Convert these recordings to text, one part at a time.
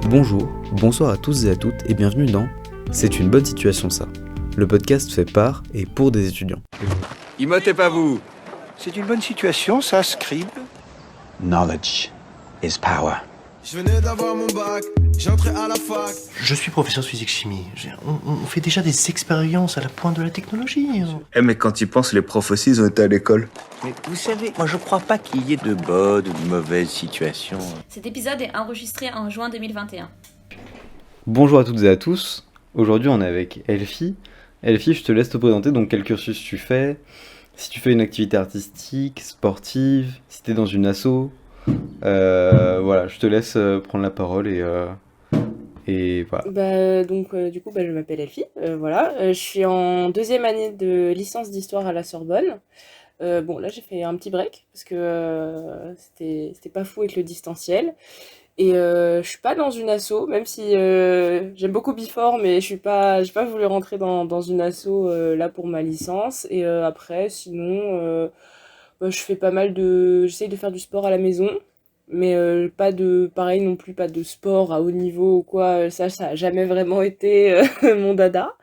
Bonjour, bonsoir à tous et à toutes et bienvenue dans C'est une bonne situation ça, le podcast fait par et pour des étudiants. Immotez pas vous. C'est une bonne situation, ça, Scribe. Knowledge is power. Je venais d'avoir mon bac, j'entrais à la fac. Je suis professeur de physique-chimie. On fait déjà des expériences à la pointe de la technologie. Mais quand ils pensent, les profs aussi, ils ont été à l'école. Mais vous savez, moi je crois pas qu'il y ait de bonnes ou de mauvaises situations. Cet épisode est enregistré en juin 2021. Bonjour à toutes et à tous, aujourd'hui on est avec Elfie. Elfie, je te laisse te présenter, donc quel cursus tu fais, si tu fais une activité artistique, sportive, si t'es dans une asso. Voilà, je te laisse prendre la parole et voilà. Je m'appelle Elfie, je suis en deuxième année de licence d'histoire à la Sorbonne. Là j'ai fait un petit break parce que c'était pas fou avec le distanciel. Et je suis pas dans une asso, même si j'aime beaucoup Before, mais j'ai pas voulu rentrer dans une asso là pour ma licence. Et après, sinon, je fais j'essaye de faire du sport à la maison, mais pareil non plus, pas de sport à haut niveau ou quoi. Ça a jamais vraiment été mon dada.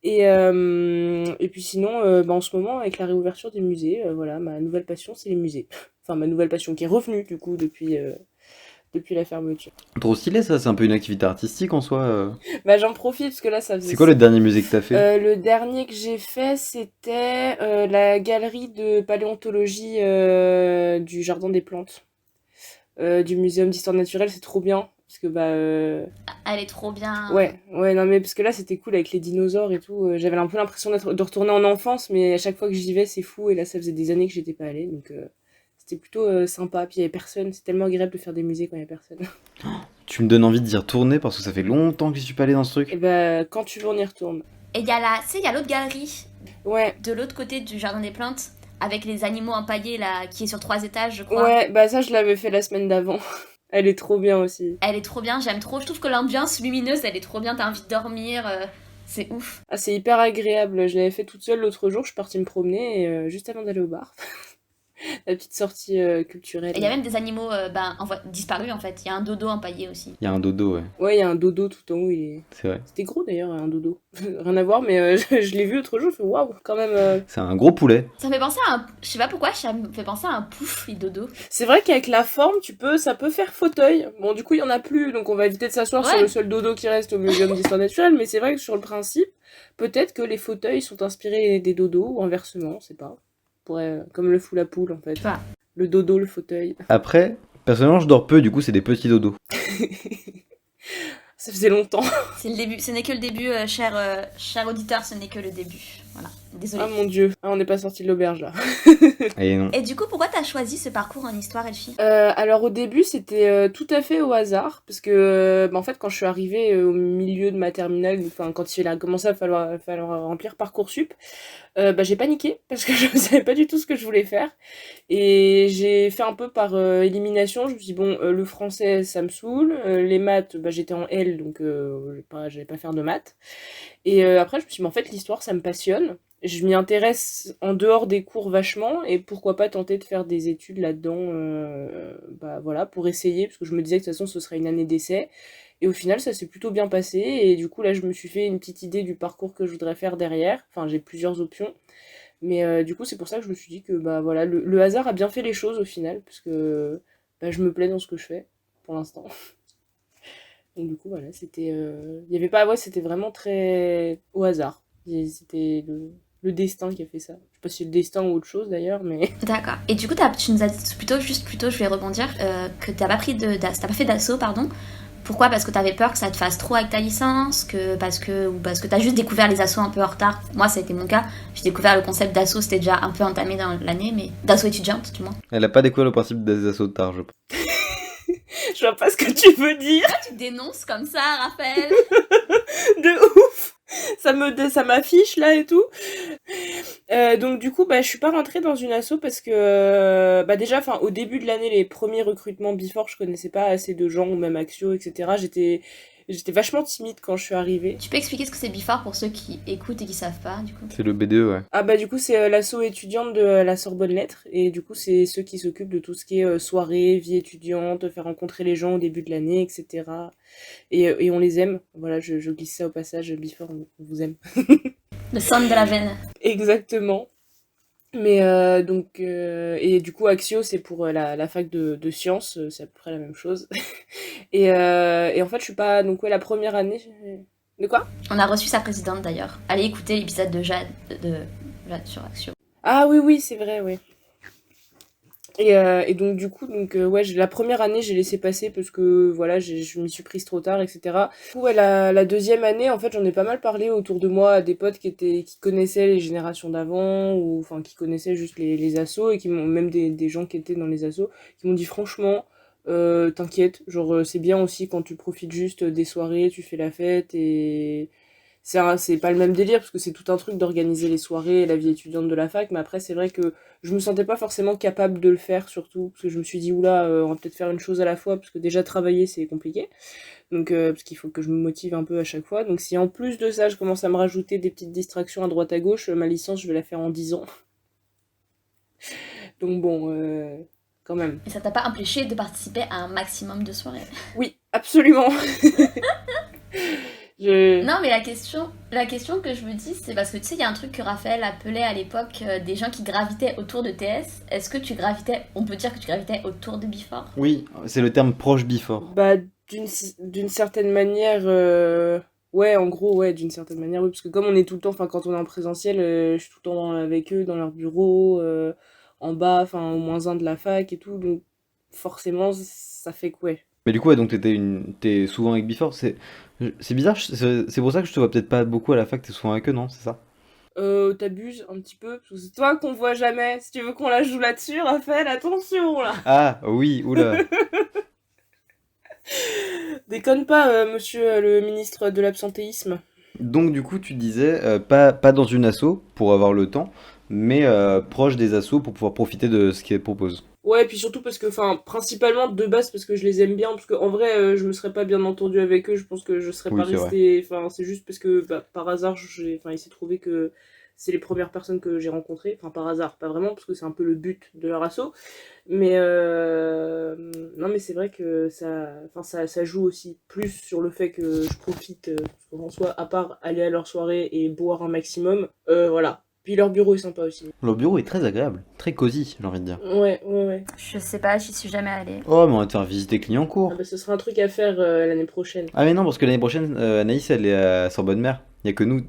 Et puis sinon, en ce moment, avec la réouverture des musées, ma nouvelle passion, c'est les musées. Enfin, ma nouvelle passion qui est revenue du coup depuis la fermeture. Trop stylé ça, c'est un peu une activité artistique en soi. J'en profite parce que là ça faisait... C'est quoi le dernier musée que t'as fait? Le dernier que j'ai fait, c'était la galerie de paléontologie du Jardin des Plantes, du Muséum d'Histoire Naturelle. C'est trop bien parce que Elle est trop bien. Ouais, non mais parce que là c'était cool avec les dinosaures et tout. J'avais un peu l'impression de retourner en enfance, mais à chaque fois que j'y vais c'est fou, et là ça faisait des années que j'étais pas allée, donc c'était plutôt sympa. Puis il y avait personne, c'est tellement agréable de faire des musées quand il y a personne. Tu me donnes envie d'y retourner parce que ça fait longtemps que je suis pas allé dans ce truc. Et quand tu veux on y retourne. Et il y a l'autre galerie, Ouais. de l'autre côté du Jardin des Plantes, avec les animaux empaillés là, qui est sur 3 étages je crois. Ouais, ça je l'avais fait la semaine d'avant. Elle est trop bien aussi. Elle est trop bien, j'aime trop. Je trouve que l'ambiance lumineuse, elle est trop bien, t'as envie de dormir, c'est ouf. Ah, c'est hyper agréable. Je l'avais fait toute seule l'autre jour, je suis partie me promener juste avant d'aller au bar. La petite sortie culturelle. Et il y a même des animaux disparus en fait, il y a un dodo empaillé aussi. Il y a un dodo, ouais. Ouais, il y a un dodo tout en haut, C'est vrai. C'était gros d'ailleurs, un dodo. Rien à voir, mais je l'ai vu l'autre jour, je fais waouh, quand même. C'est un gros poulet. Ça me fait penser à je sais pas pourquoi, ça me fait penser à un pouf, le dodo. C'est vrai qu'avec la forme, ça peut faire fauteuil. Bon, du coup, il y en a plus, donc on va éviter de s'asseoir sur le seul dodo qui reste au Muséum d'Histoire Naturelle, mais c'est vrai que sur le principe, peut-être que les fauteuils sont inspirés des dodos, ou inversement, on sait pas. Comme le fou la poule en fait. Enfin. Le dodo, le fauteuil. Après, personnellement je dors peu, du coup c'est des petits dodos. Ça faisait longtemps. C'est le début, ce n'est que le début, cher auditeur, ce n'est que le début. Voilà, désolé. Ah mon dieu, on n'est pas sorti de l'auberge là. Et non. Et du coup, pourquoi t'as choisi ce parcours en histoire, Elfie ? Alors au début, c'était tout à fait au hasard, parce que en fait, quand je suis arrivée au milieu de ma terminale, quand il a commencé à falloir remplir Parcoursup, j'ai paniqué parce que je ne savais pas du tout ce que je voulais faire, et j'ai fait un peu par élimination. Je me suis dit le français ça me saoule, les maths j'étais en L, donc j'allais pas faire de maths, et après je me suis dit en fait l'histoire ça me passionne, je m'y intéresse en dehors des cours vachement, et pourquoi pas tenter de faire des études là-dedans, pour essayer, parce que je me disais que de toute façon ce serait une année d'essai. Et au final, ça s'est plutôt bien passé, et du coup, là, je me suis fait une petite idée du parcours que je voudrais faire derrière. Enfin, j'ai plusieurs options, mais du coup, c'est pour ça que je me suis dit que le hasard a bien fait les choses au final, parce que je me plais dans ce que je fais, pour l'instant. Donc du coup, voilà, c'était... c'était vraiment très au hasard. C'était le destin qui a fait ça. Je sais pas si c'est le destin ou autre chose d'ailleurs, mais... D'accord. Et du coup, tu nous as dit plutôt, je vais rebondir, que t'as pas fait d'assaut, pardon. Pourquoi ? Parce que t'avais peur que ça te fasse trop avec ta licence, parce que t'as juste découvert les assos un peu en retard. Moi, ça a été mon cas. J'ai découvert le concept d'asso, c'était déjà un peu entamé dans l'année, mais d'asso étudiante, du moins. Elle a pas découvert le principe des assauts tard, je pense. Je vois pas ce que tu veux dire. Ah, tu dénonces comme ça, Raphaël. De ouf. Ça m'affiche là et tout. Donc du coup, je suis pas rentrée dans une asso parce que déjà, enfin, au début de l'année, les premiers recrutements Before, je connaissais pas assez de gens ou même Axio, etc. J'étais vachement timide quand je suis arrivée. Tu peux expliquer ce que c'est Bifort pour ceux qui écoutent et qui savent pas, du coup? C'est le BDE, ouais. Ah du coup, c'est l'asso étudiante de la Sorbonne Lettres et du coup, c'est ceux qui s'occupent de tout ce qui est soirée, vie étudiante, faire rencontrer les gens au début de l'année, etc. Et on les aime. Voilà, je glisse ça au passage. Before, on vous aime. Le sang de la veine. Exactement. Mais et du coup Axio c'est pour la fac de sciences, c'est à peu près la même chose. Et en fait je suis pas donc la première année. De quoi? On a reçu sa présidente d'ailleurs. Allez écouter l'épisode de Jade sur Axio. Ah oui c'est vrai oui. Et donc du coup la première année j'ai laissé passer parce que voilà je m'y suis prise trop tard, etc. Du coup la deuxième année en fait j'en ai pas mal parlé autour de moi à des potes qui connaissaient les générations d'avant ou enfin qui connaissaient juste les assos et qui m'ont même des gens qui étaient dans les assos qui m'ont dit franchement t'inquiète, genre c'est bien aussi quand tu profites juste des soirées, tu fais la fête et c'est pas le même délire parce que c'est tout un truc d'organiser les soirées et la vie étudiante de la fac, mais après c'est vrai que je me sentais pas forcément capable de le faire, surtout parce que je me suis dit oula on va peut-être faire une chose à la fois parce que déjà travailler c'est compliqué, donc parce qu'il faut que je me motive un peu à chaque fois, donc si en plus de ça je commence à me rajouter des petites distractions à droite à gauche, ma licence je vais la faire en 10 ans. Donc bon quand même. Et ça t'a pas empêché de participer à un maximum de soirées? Oui absolument. Non, mais la question que je me dis, c'est parce que tu sais, il y a un truc que Raphaël appelait à l'époque des gens qui gravitaient autour de TS. Est-ce que on peut dire que tu gravitais autour de Before? Oui, c'est le terme proche Before. D'une certaine manière, ouais, en gros, ouais, d'une certaine manière, oui, parce que comme on est tout le temps, enfin, quand on est en présentiel, je suis tout le temps avec eux, dans leur bureau, en bas, enfin, au -1 de la fac et tout, donc forcément, ça fait que, ouais. Mais du coup, ouais, donc t'es souvent avec Before, c'est bizarre, c'est pour ça que je te vois peut-être pas beaucoup à la fac, t'es souvent avec eux, non? C'est ça? T'abuses un petit peu, parce que c'est toi qu'on voit jamais. Si tu veux qu'on la joue là-dessus, Raphaël, attention, là. Ah, oui, oula. Déconne pas, monsieur le ministre de l'absentéisme. Donc du coup, tu disais, pas dans une asso pour avoir le temps, mais proche des assos pour pouvoir profiter de ce qu'elles proposent. Ouais, puis surtout parce que, enfin, principalement de base parce que je les aime bien, parce que en vrai, je me serais pas bien entendu avec eux, je pense que je serais Oui, pas c'est vrai. restée. Enfin, c'est juste parce que, par hasard, il s'est trouvé que c'est les premières personnes que j'ai rencontrées. Enfin, par hasard, pas vraiment, parce que c'est un peu le but de leur asso. Mais, non, mais c'est vrai que ça joue aussi plus sur le fait que je profite, parce qu'en soi, à part aller à leur soirée et boire un maximum, voilà. Puis leur bureau est sympa aussi. Leur bureau est très agréable, très cosy, j'ai envie de dire. Ouais. Je sais pas, j'y suis jamais allée. Oh, mais on va te faire visiter Clignancourt. Ce sera un truc à faire l'année prochaine. Ah mais non, parce que l'année prochaine, Anaïs, elle est à Sorbonne-Mer. Il y a que nous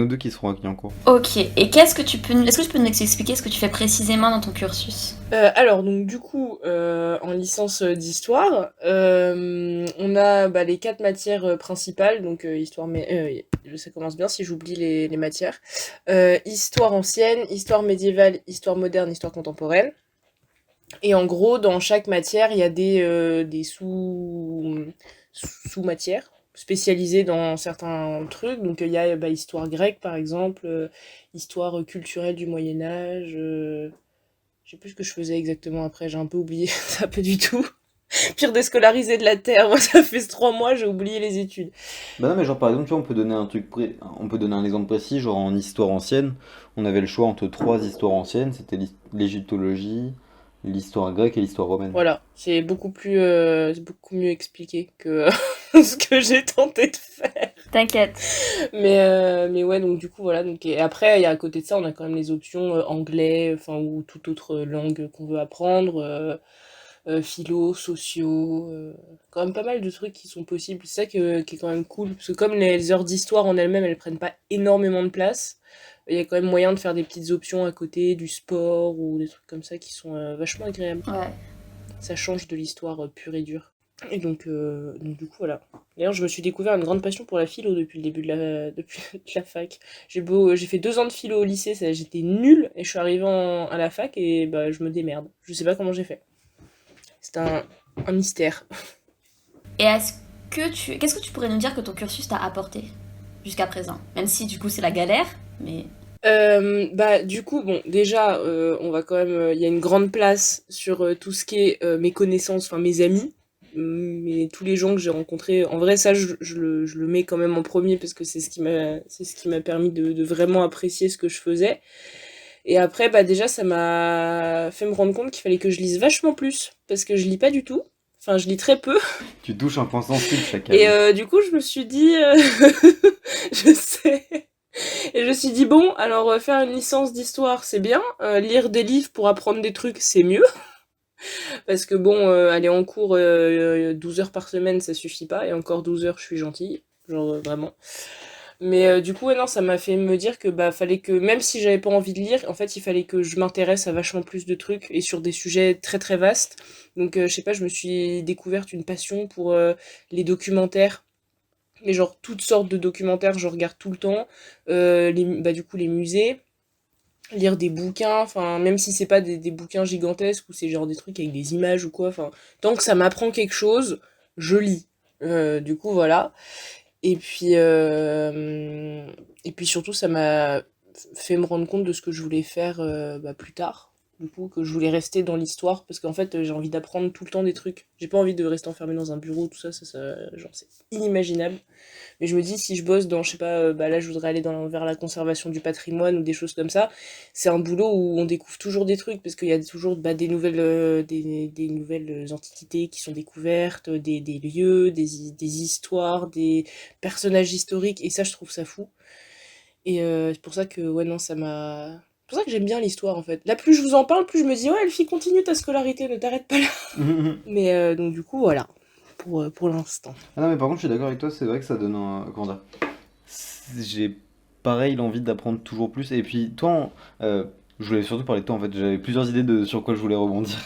deux qui seront à Clignancourt. Ok, et est-ce que tu peux nous expliquer ce que tu fais précisément dans ton cursus? Alors, donc du coup, en licence d'histoire, on a les 4 matières principales, donc histoire, mais ça commence bien si j'oublie les matières. Histoire ancienne, histoire médiévale, histoire moderne, histoire contemporaine. Et en gros, dans chaque matière, il y a des sous-matières spécialisées dans certains trucs. Donc il y a histoire grecque, par exemple, histoire culturelle du Moyen-Âge. Je sais plus ce que je faisais exactement après, j'ai un peu oublié, ça pas du tout. Pire déscolarisé de la Terre, moi ça fait 3 mois, j'ai oublié les études. Bah non, mais genre par exemple, tu vois, on peut donner un exemple précis, genre en histoire ancienne, on avait le choix entre 3 histoires anciennes, c'était l'égyptologie, l'histoire grecque et l'histoire romaine. Voilà, c'est beaucoup mieux expliqué que ce que j'ai tenté de faire. T'inquiète. Mais ouais, donc du coup, voilà. Donc, et après, à côté de ça, on a quand même les options anglais, enfin, ou toute autre langue qu'on veut apprendre, philo, sociaux, quand même pas mal de trucs qui sont possibles. C'est ça qui est quand même cool, parce que comme les heures d'histoire en elles-mêmes, elles prennent pas énormément de place, il y a quand même moyen de faire des petites options à côté, du sport ou des trucs comme ça qui sont vachement agréables. Ouais. Ça change de l'histoire pure et dure. Et donc du coup, voilà. D'ailleurs, je me suis découvert une grande passion pour la philo depuis le début de la fac. J'ai fait 2 ans de philo au lycée, j'étais nulle, et je suis arrivée à la fac et je me démerde. Je sais pas comment j'ai fait. C'est un mystère. Et qu'est-ce que tu pourrais nous dire que ton cursus t'a apporté jusqu'à présent? Même si du coup c'est la galère, mais... Bah, du coup, bon, déjà, on va quand même, il y a une grande place sur tout ce qui est mes connaissances, enfin mes amis, mais tous les gens que j'ai rencontrés. En vrai, ça, je le mets quand même en premier parce que c'est ce qui m'a permis de vraiment apprécier ce que je faisais. Et après, bah déjà, ça m'a fait me rendre compte qu'il fallait que je lise vachement plus parce que je lis pas du tout. Enfin, je lis très peu. Tu touches un point sensible, Et chacal. du coup, je me suis dit, je sais. Et je me suis dit, bon, alors faire une licence d'histoire, c'est bien. Lire des livres pour apprendre des trucs, c'est mieux. Parce que bon, aller en cours 12 heures par semaine, ça suffit pas. Et encore 12 heures, je suis gentille. Genre, vraiment. Mais du coup, ouais, non, ça m'a fait me dire que bah fallait que, même si j'avais pas envie de lire, en fait, il fallait que je m'intéresse à vachement plus de trucs et sur des sujets très très vastes. Donc, je sais pas, je me suis découverte une passion pour les documentaires. Mais genre toutes sortes de documentaires, je regarde tout le temps. Bah, du coup, les musées, lire des bouquins, enfin, même si c'est pas des bouquins gigantesques ou c'est genre des trucs avec des images ou quoi, enfin, tant que ça m'apprend quelque chose, je lis. Du coup, voilà. Et puis, surtout, ça m'a fait me rendre compte de ce que je voulais faire bah, plus tard. Du coup, que je voulais rester dans l'histoire, parce qu'en fait, j'ai envie d'apprendre tout le temps des trucs. J'ai pas envie de rester enfermé dans un bureau, tout ça, genre, c'est inimaginable. Mais je me dis, si je bosse dans, je sais pas, bah là, je voudrais aller vers la conservation du patrimoine ou des choses comme ça, c'est un boulot où on découvre toujours des trucs, parce qu'il y a toujours bah, des nouvelles antiquités qui sont découvertes, des lieux, des histoires, des personnages historiques, et ça, je trouve ça fou. Et c'est pour ça que, ouais, non, c'est pour ça que j'aime bien l'histoire, en fait. Là, plus je vous en parle, plus je me dis, ouais, Elfie, continue ta scolarité, ne t'arrête pas là. Mais donc, du coup, voilà, pour l'instant. Ah non, mais par contre, je suis d'accord avec toi, c'est vrai que ça donne un. Comment dire? J'ai pareil l'envie d'apprendre toujours plus. Et puis, toi, je voulais surtout parler de toi en fait. J'avais plusieurs idées de sur quoi je voulais rebondir.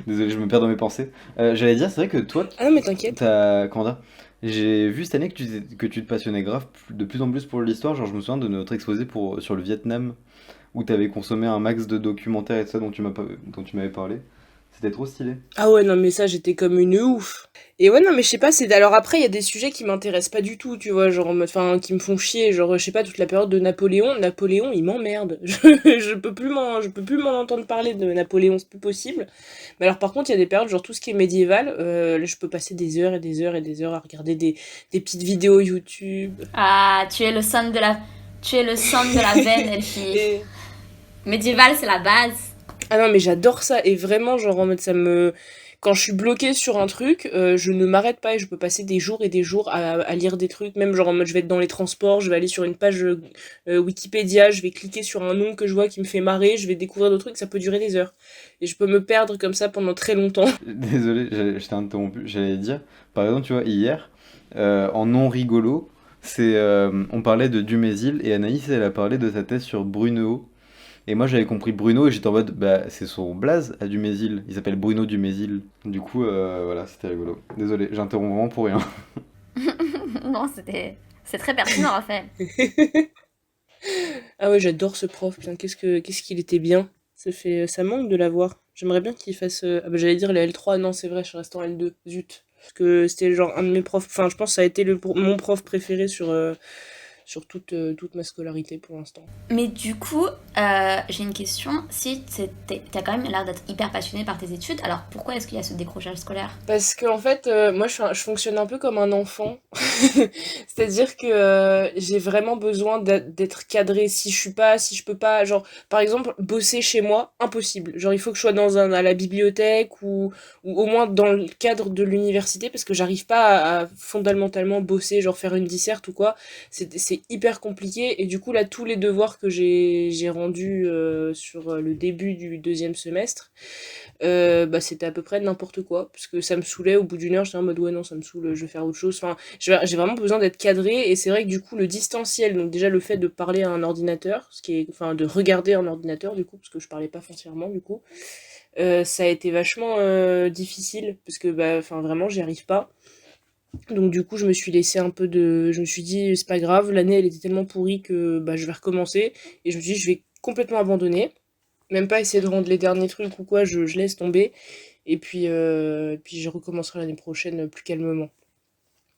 Désolé, je me perds dans mes pensées. J'allais dire, c'est vrai que toi, Ah non, mais t'inquiète. comment dire? J'ai vu cette année que tu te passionnais grave de plus en plus pour l'histoire. Genre, je me souviens de notre exposé sur le Vietnam où tu avais consommé un max de documentaires et tout ça dont tu m'avais parlé. C'était trop stylé. Ah ouais, non, mais ça, j'étais comme une ouf. Et ouais, non, mais je sais pas, c'est. Alors après, il y a des sujets qui m'intéressent pas du tout, tu vois, genre, enfin, qui me font chier. Genre, je sais pas, toute la période de Napoléon. Napoléon, il m'emmerde. Je peux plus m'en entendre parler de Napoléon, c'est plus possible. Mais alors, par contre, il y a des périodes, genre, tout ce qui est médiéval, là, je peux passer des heures et des heures et des heures à regarder des petites vidéos YouTube. Ah, tu es le centre de la veine, Elfie. Et. Médiéval, c'est la base. Ah non, mais j'adore ça. Et vraiment, genre, en mode, quand je suis bloquée sur un truc, je ne m'arrête pas et je peux passer des jours et des jours à lire des trucs. Même, genre, en mode, je vais être dans les transports, je vais aller sur une page Wikipédia, je vais cliquer sur un nom que je vois qui me fait marrer, je vais découvrir d'autres trucs, ça peut durer des heures. Et je peux me perdre comme ça pendant très longtemps. Désolé, je t'ai interrompu. J'allais dire, par exemple, tu vois, hier, en non rigolo, on parlait de Dumézil et Anaïs, elle a parlé de sa thèse sur Brunehaut. Et moi, j'avais compris Bruno et j'étais en mode, bah, c'est son blaze à Dumézil. Il s'appelle Bruno Dumézil. Du coup, voilà, c'était rigolo. Désolé, j'interromps vraiment pour rien. Non, c'est très pertinent, Raphaël. Ah ouais, j'adore ce prof. Putain, qu'est-ce qu'il était bien. Ça manque de l'avoir. J'aimerais bien qu'il fasse. Ah bah, j'allais dire les L3. Non, c'est vrai, je reste en L2. Zut. Parce que c'était genre un de mes profs. Enfin, je pense que ça a été mon prof préféré sur toute ma scolarité pour l'instant. Mais du coup, j'ai une question. Si t'as quand même l'air d'être hyper passionné par tes études, alors pourquoi est-ce qu'il y a ce décrochage scolaire? Parce que en fait, moi, je fonctionne un peu comme un enfant. C'est-à-dire que j'ai vraiment besoin d'être cadrée. Si je peux pas, genre, par exemple, bosser chez moi, impossible. Genre, il faut que je sois à la bibliothèque ou au moins dans le cadre de l'université parce que j'arrive pas à fondamentalement bosser, genre faire une disserte ou quoi. C'est hyper compliqué. Et du coup, là, tous les devoirs que j'ai rendus sur le début du deuxième semestre, bah c'était à peu près n'importe quoi parce que ça me saoulait. Au bout d'une heure, j'étais en mode ouais non, ça me saoule, je vais faire autre chose. Enfin, j'ai vraiment besoin d'être cadré. Et c'est vrai que du coup le distanciel, donc déjà le fait de parler à un ordinateur, enfin de regarder un ordinateur du coup, parce que je parlais pas foncièrement du coup, ça a été vachement difficile parce que bah enfin vraiment j'y arrive pas. Donc du coup je me suis je me suis dit c'est pas grave, l'année elle était tellement pourrie que bah je vais recommencer. Et je me suis dit je vais complètement abandonner, même pas essayer de rendre les derniers trucs ou quoi, je laisse tomber. Et puis je recommencerai l'année prochaine plus calmement.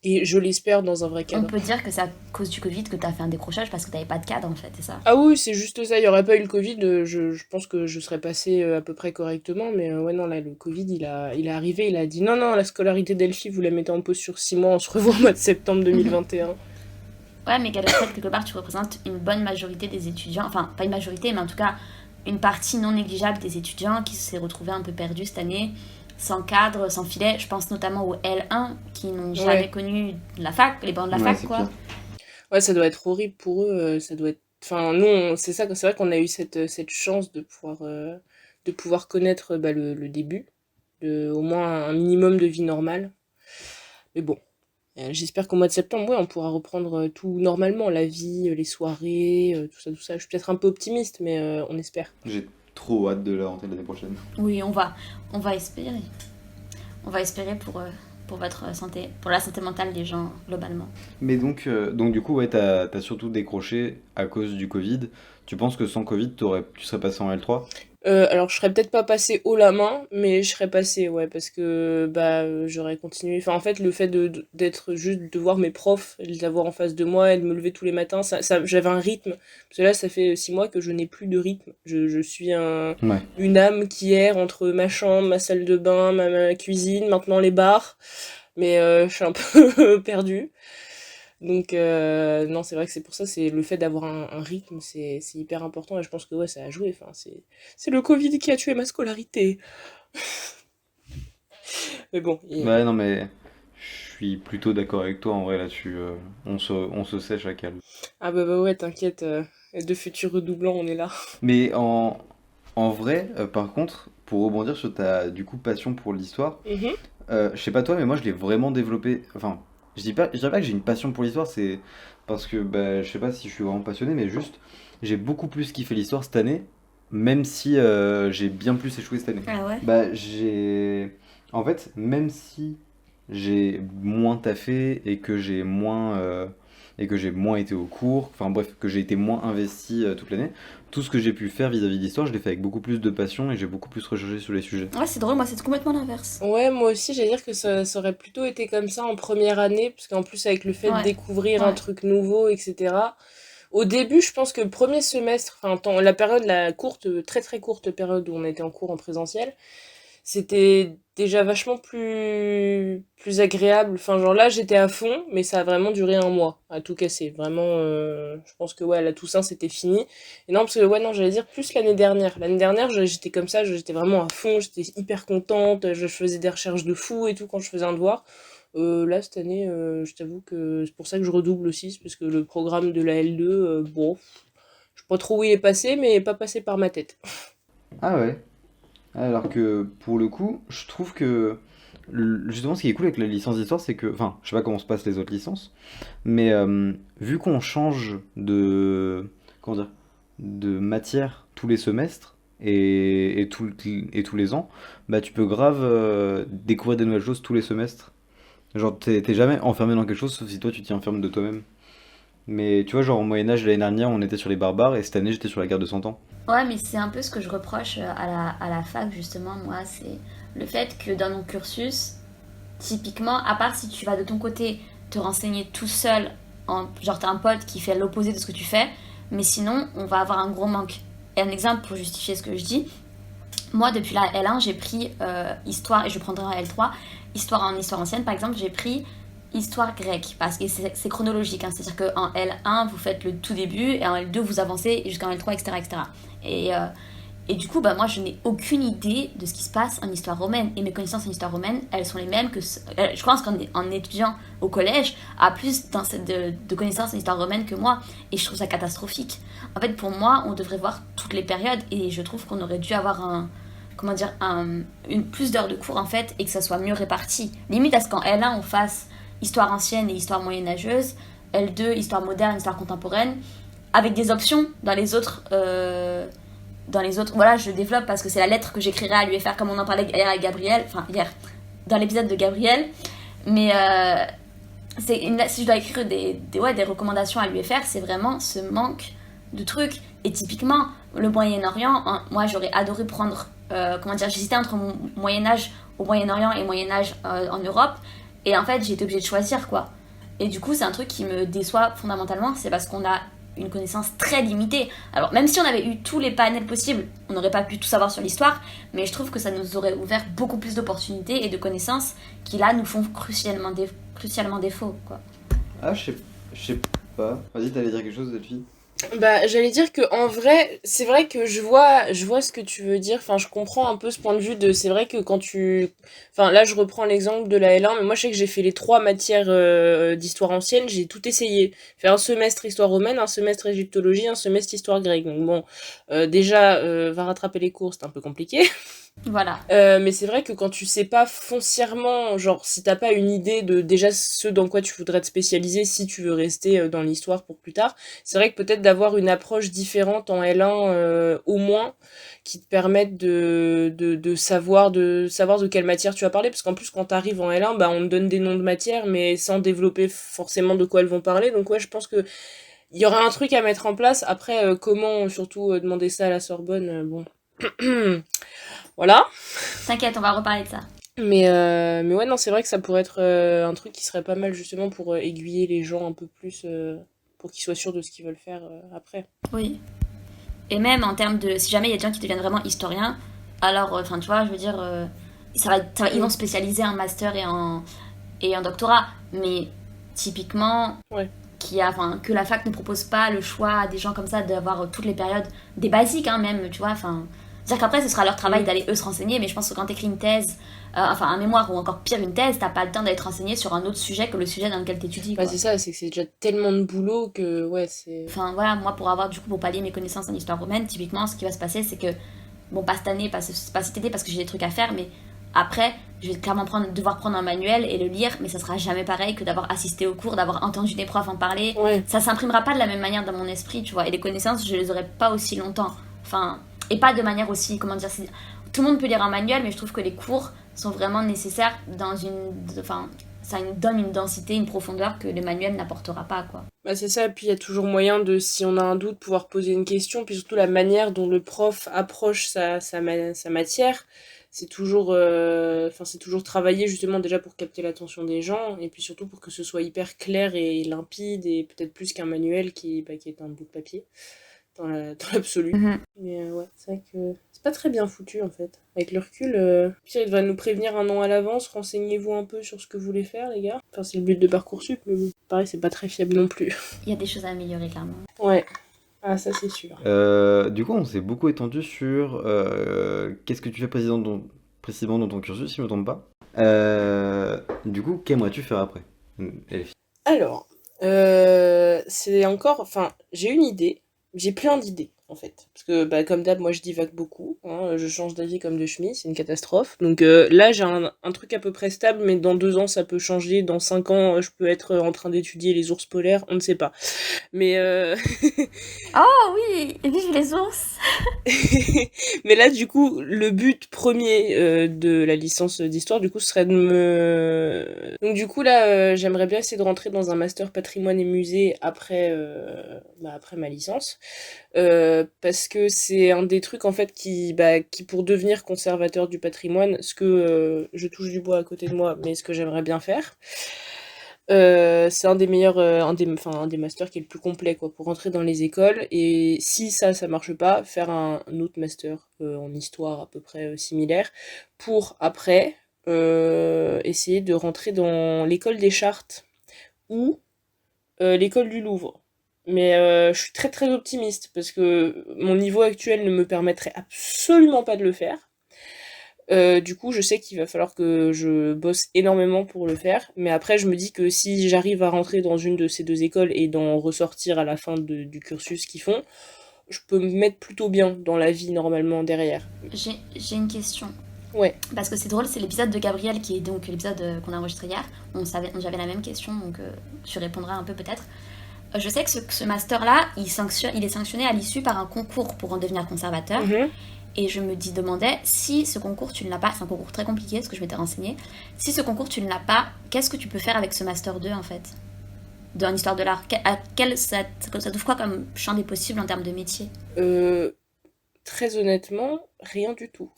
Et je l'espère dans un vrai On cadre. peut dire que c'est à cause du Covid que t'as fait un décrochage parce que t'avais pas de cadre en fait, c'est ça. Ah oui, c'est juste ça. Il n'y aurait pas eu le Covid, je pense que je serais passée à peu près correctement. Mais ouais, non, là, le Covid, il est arrivé, il a dit non, la scolarité d'Elfie, vous la mettez en pause sur 6 mois, on se revoit au mois de septembre 2021. Ouais, mais quelque part, tu représentes une bonne majorité des étudiants, enfin, pas une majorité, mais en tout cas, une partie non négligeable des étudiants qui s'est retrouvée un peu perdue cette année, sans cadre, sans filet. Je pense notamment aux L1 qui n'ont jamais Ouais. connu la fac, les bancs de la Ouais, fac, c'est quoi. pire. Ouais, ça doit être horrible pour eux, ça doit être... Enfin, nous, c'est ça, c'est vrai qu'on a eu cette chance de pouvoir connaître le début, au moins un minimum de vie normale. Mais bon, j'espère qu'au mois de septembre, ouais, on pourra reprendre tout normalement, la vie, les soirées, tout ça, tout ça. Je suis peut-être un peu optimiste, mais on espère. J'ai trop hâte de la rentrée de l'année prochaine. Oui, on va espérer. On va espérer pour votre santé, pour la santé mentale des gens, globalement. Mais donc du coup, ouais, t'as surtout décroché à cause du Covid. Tu penses que sans Covid, tu serais passé en L3? Alors, je serais peut-être pas passée haut la main, mais je serais passée, ouais, parce que j'aurais continué. Enfin, en fait, le fait d'être juste, de voir mes profs, de les avoir en face de moi et de me lever tous les matins, j'avais un rythme. Parce que là, ça fait 6 mois que je n'ai plus de rythme. Je suis Ouais. une âme qui erre entre ma chambre, ma salle de bain, ma cuisine, maintenant les bars. Mais je suis un peu perdue. Donc, non, c'est vrai que c'est pour ça, c'est le fait d'avoir un rythme, c'est hyper important et je pense que ouais, ça a joué. Enfin, c'est le Covid qui a tué ma scolarité. Mais bon, Ouais, non, mais je suis plutôt d'accord avec toi en vrai là-dessus. On se sèche à calme. ah bah ouais, t'inquiète, de futurs redoublants, on est là. Mais en vrai, par contre, pour rebondir sur ta du coup passion pour l'histoire, Mhm. je sais pas toi, mais moi je l'ai vraiment développé. Enfin, je dirais pas que j'ai une passion pour l'histoire, c'est parce que bah, je sais pas si je suis vraiment passionné, mais juste j'ai beaucoup plus kiffé l'histoire cette année, même si j'ai bien plus échoué cette année. Ah ouais. Bah, en fait, même si j'ai moins taffé et que j'ai moins été au cours, enfin bref, que j'ai été moins investi toute l'année, tout ce que j'ai pu faire vis-à-vis de l'histoire, je l'ai fait avec beaucoup plus de passion et j'ai beaucoup plus recherché sur les sujets. Ouais, c'est drôle, moi c'est complètement l'inverse. Ouais, moi aussi, j'allais dire que ça aurait plutôt été comme ça en première année, parce qu'en plus, avec le fait de Ouais, découvrir un ouais. truc nouveau, etc. Au début, je pense que le premier semestre, enfin, la période, la courte, très très courte période où on était en cours en présentiel, c'était déjà vachement plus agréable. Enfin, genre là, j'étais à fond, mais ça a vraiment duré un mois, à tout casser. Vraiment, je pense que ouais, la Toussaint, c'était fini. Et non, parce que ouais, non, j'allais dire plus l'année dernière. L'année dernière, j'étais comme ça, j'étais vraiment à fond, j'étais hyper contente, je faisais des recherches de fou et tout quand je faisais un devoir. Là, cette année, je t'avoue que c'est pour ça que je redouble aussi, c'est parce que le programme de la L2, bon, je sais pas trop où il est passé, mais pas passé par ma tête. Ah ouais. Alors que pour le coup, je trouve que justement ce qui est cool avec la licence d'histoire, c'est que, enfin, je sais pas comment se passent les autres licences, mais vu qu'on change comment dire, de matière tous les semestres et tous les ans, bah tu peux grave découvrir des nouvelles choses tous les semestres. Genre t'es jamais enfermé dans quelque chose sauf si toi tu t'y enfermes de toi-même. Mais tu vois, genre au Moyen-Âge l'année dernière, on était sur les barbares et cette année j'étais sur la guerre de 100 ans. Ouais, mais c'est un peu ce que je reproche à la fac, justement, moi, c'est le fait que dans mon cursus, typiquement, à part si tu vas de ton côté te renseigner tout seul, genre t'as un pote qui fait l'opposé de ce que tu fais, mais sinon, on va avoir un gros manque. Et un exemple pour justifier ce que je dis, moi, depuis la L1, j'ai pris histoire, et je prendrai en L3, histoire en histoire ancienne, par exemple, j'ai pris histoire grecque, parce que c'est chronologique, hein, c'est-à-dire qu'en L1, vous faites le tout début, et en L2, vous avancez jusqu'en L3, etc. etc. Et, euh, et du coup, bah, moi, je n'ai aucune idée de ce qui se passe en histoire romaine, et mes connaissances en histoire romaine, elles sont les mêmes que... je pense qu'en étudiant au collège, a plus de connaissances en histoire romaine que moi, et je trouve ça catastrophique. En fait, pour moi, on devrait voir toutes les périodes, et je trouve qu'on aurait dû avoir comment dire, plus d'heures de cours en fait et que ça soit mieux réparti. Limite à ce qu'en L1 on fasse histoire ancienne et histoire moyenâgeuse, L2 histoire moderne, histoire contemporaine, avec des options dans les autres. Voilà, je développe parce que c'est la lettre que j'écrirai à l'UFR comme on en parlait hier avec Gabriel, enfin hier, dans l'épisode de Gabriel. Mais si je dois écrire des recommandations à l'UFR, c'est vraiment ce manque de trucs. Et typiquement, le Moyen-Orient, moi j'aurais adoré prendre, j'hésitais entre Moyen-Âge au Moyen-Orient et Moyen-Âge en Europe. Et en fait, j'ai été obligée de choisir, quoi. Et du coup, c'est un truc qui me déçoit fondamentalement, c'est parce qu'on a une connaissance très limitée. Alors, même si on avait eu tous les panels possibles, on n'aurait pas pu tout savoir sur l'histoire, mais je trouve que ça nous aurait ouvert beaucoup plus d'opportunités et de connaissances qui, là, nous font crucialement défaut, quoi. Ah, je sais pas. Vas-y, t'allais dire quelque chose, Delphi? Bah, j'allais dire que en vrai, c'est vrai que je vois ce que tu veux dire. Enfin, je comprends un peu ce point de vue de. C'est vrai que enfin, là, je reprends l'exemple de la L1, mais moi, je sais que j'ai fait les 3 matières d'histoire ancienne. J'ai tout essayé. Faire un semestre histoire romaine, un semestre égyptologie, un semestre histoire grecque. Donc bon, déjà, va rattraper les cours, c'est un peu compliqué. Voilà. Mais c'est vrai que quand tu sais pas foncièrement, genre si t'as pas une idée de déjà ce dans quoi tu voudrais te spécialiser si tu veux rester dans l'histoire pour plus tard, c'est vrai que peut-être d'avoir une approche différente en L1 au moins qui te permette de savoir de quelle matière tu vas parler, parce qu'en plus quand t'arrives en L1, bah on te donne des noms de matières mais sans développer forcément de quoi elles vont parler. Donc ouais, je pense que il y aura un truc à mettre en place. Après comment surtout demander ça à la Sorbonne, bon. Voilà. T'inquiète, on va reparler de ça. Mais ouais, non, c'est vrai que ça pourrait être un truc qui serait pas mal justement pour aiguiller les gens un peu plus, pour qu'ils soient sûrs de ce qu'ils veulent faire après. Oui. Et même en termes de... Si jamais il y a des gens qui deviennent vraiment historiens, alors, enfin, tu vois, je veux dire, ils vont se spécialiser en master et en doctorat. Mais typiquement, Ouais. Que la fac ne propose pas le choix à des gens comme ça d'avoir toutes les périodes, des basiques, hein, même, tu vois, enfin... C'est-à-dire qu'après, ce sera leur travail d'aller eux se renseigner, mais je pense que quand t'écris une thèse, un mémoire ou encore pire une thèse, t'as pas le temps d'aller te renseigner sur un autre sujet que le sujet dans lequel t'étudies. Bah, Quoi. c'est ça, c'est que c'est déjà tellement de boulot que, ouais, c'est... Enfin voilà, moi pour pallier mes connaissances en histoire romaine, typiquement ce qui va se passer c'est que, bon pas cette année, pas cet été parce que j'ai des trucs à faire, mais après je vais clairement devoir prendre un manuel et le lire, mais ça sera jamais pareil que d'avoir assisté au cours, d'avoir entendu des profs en parler. Ouais. Ça s'imprimera pas de la même manière dans mon esprit, tu vois, et les connaissances je les aurai pas aussi longtemps. Enfin, et pas de manière aussi, comment dire, tout le monde peut lire un manuel, mais je trouve que les cours sont vraiment nécessaires dans ça donne une densité, une profondeur que le manuel n'apportera pas, quoi. Bah, c'est ça, puis il y a toujours moyen de, si on a un doute, pouvoir poser une question, puis surtout la manière dont le prof approche sa matière, c'est toujours travaillé justement déjà pour capter l'attention des gens, et puis surtout pour que ce soit hyper clair et limpide, et peut-être plus qu'un manuel qui est un bout de papier, dans l'absolu. Mais ouais, c'est vrai que c'est pas très bien foutu en fait. Avec le recul, Pierre il devrait nous prévenir un an à l'avance, renseignez-vous un peu sur ce que vous voulez faire les gars. Enfin c'est le but de Parcoursup, mais bon, pareil c'est pas très fiable non plus. Il y a des choses à améliorer, clairement. Ouais, ah ça c'est sûr. Du coup, on s'est beaucoup étendu sur qu'est-ce que tu fais précisément dans ton cursus, si je me trompe pas. Du coup, qu'aimerais-tu faire après, Elfie? Alors, c'est encore... Enfin, j'ai une idée. J'ai plein d'idées, en fait. Parce que, bah, comme d'hab, moi, je divague beaucoup. Hein, je change d'avis comme de chemise, c'est une catastrophe. Donc là, j'ai un truc à peu près stable, mais dans 2 ans, ça peut changer. Dans 5 ans, je peux être en train d'étudier les ours polaires, on ne sait pas. Mais... Oh oui, vive les ours. Mais là, du coup, le but premier de la licence d'histoire, du coup, ce serait de me... Donc du coup, là, j'aimerais bien essayer de rentrer dans un master patrimoine et musée après ma licence. Parce que c'est un des trucs, en fait, qui pour devenir conservateur du patrimoine, ce que je touche du bois à côté de moi, mais ce que j'aimerais bien faire, c'est un des meilleurs, un des masters qui est le plus complet, quoi, pour rentrer dans les écoles. Et si ça marche pas, faire un autre master en histoire à peu près similaire, pour après essayer de rentrer dans l'école des Chartes ou l'école du Louvre. Mais je suis très très optimiste parce que mon niveau actuel ne me permettrait absolument pas de le faire. Du coup, je sais qu'il va falloir que je bosse énormément pour le faire, mais après, je me dis que si j'arrive à rentrer dans une de ces 2 écoles et d'en ressortir à la fin du cursus qu'ils font, je peux me mettre plutôt bien dans la vie normalement derrière. J'ai une question. Ouais. Parce que c'est drôle, c'est l'épisode de Gabriel qui est donc l'épisode qu'on a enregistré hier. J'avais la même question, donc tu répondras un peu peut-être. Je sais que ce master-là, il est sanctionné à l'issue par un concours pour en devenir conservateur. Et je me demandais, si ce concours tu ne l'as pas, c'est un concours très compliqué, parce que je m'étais renseignée, si ce concours tu ne l'as pas, qu'est-ce que tu peux faire avec ce Master 2 en fait en histoire de l'art? Ça t'ouvre quoi comme champ des possibles en termes de métier? très honnêtement, rien du tout.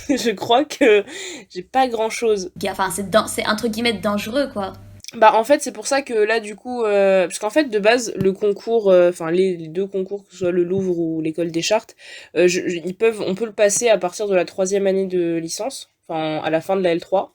Je crois que j'ai pas grand-chose. Enfin, c'est entre guillemets dangereux, quoi. Bah en fait c'est pour ça que là du coup parce qu'en fait de base le concours enfin les deux concours que ce soit le Louvre ou l'école des Chartes on peut le passer à partir de la 3e année de licence, enfin à la fin de la L3,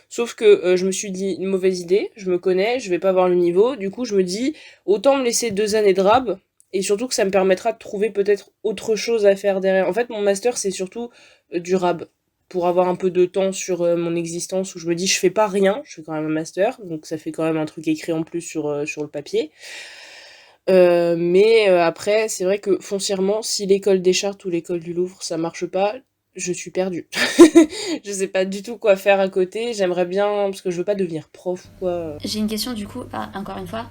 sauf que je me suis dit une mauvaise idée, je me connais, je vais pas avoir le niveau, du coup je me dis autant me laisser 2 années de rab, et surtout que ça me permettra de trouver peut-être autre chose à faire derrière. En fait mon master c'est surtout du rab, pour avoir un peu de temps sur mon existence, où je me dis je fais pas rien, je fais quand même un master, donc ça fait quand même un truc écrit en plus sur le papier. Mais après, c'est vrai que foncièrement, si l'école des Chartes ou l'école du Louvre, ça marche pas, je suis perdue. Je sais pas du tout quoi faire à côté, j'aimerais bien, parce que je veux pas devenir prof, quoi. J'ai une question du coup, encore une fois,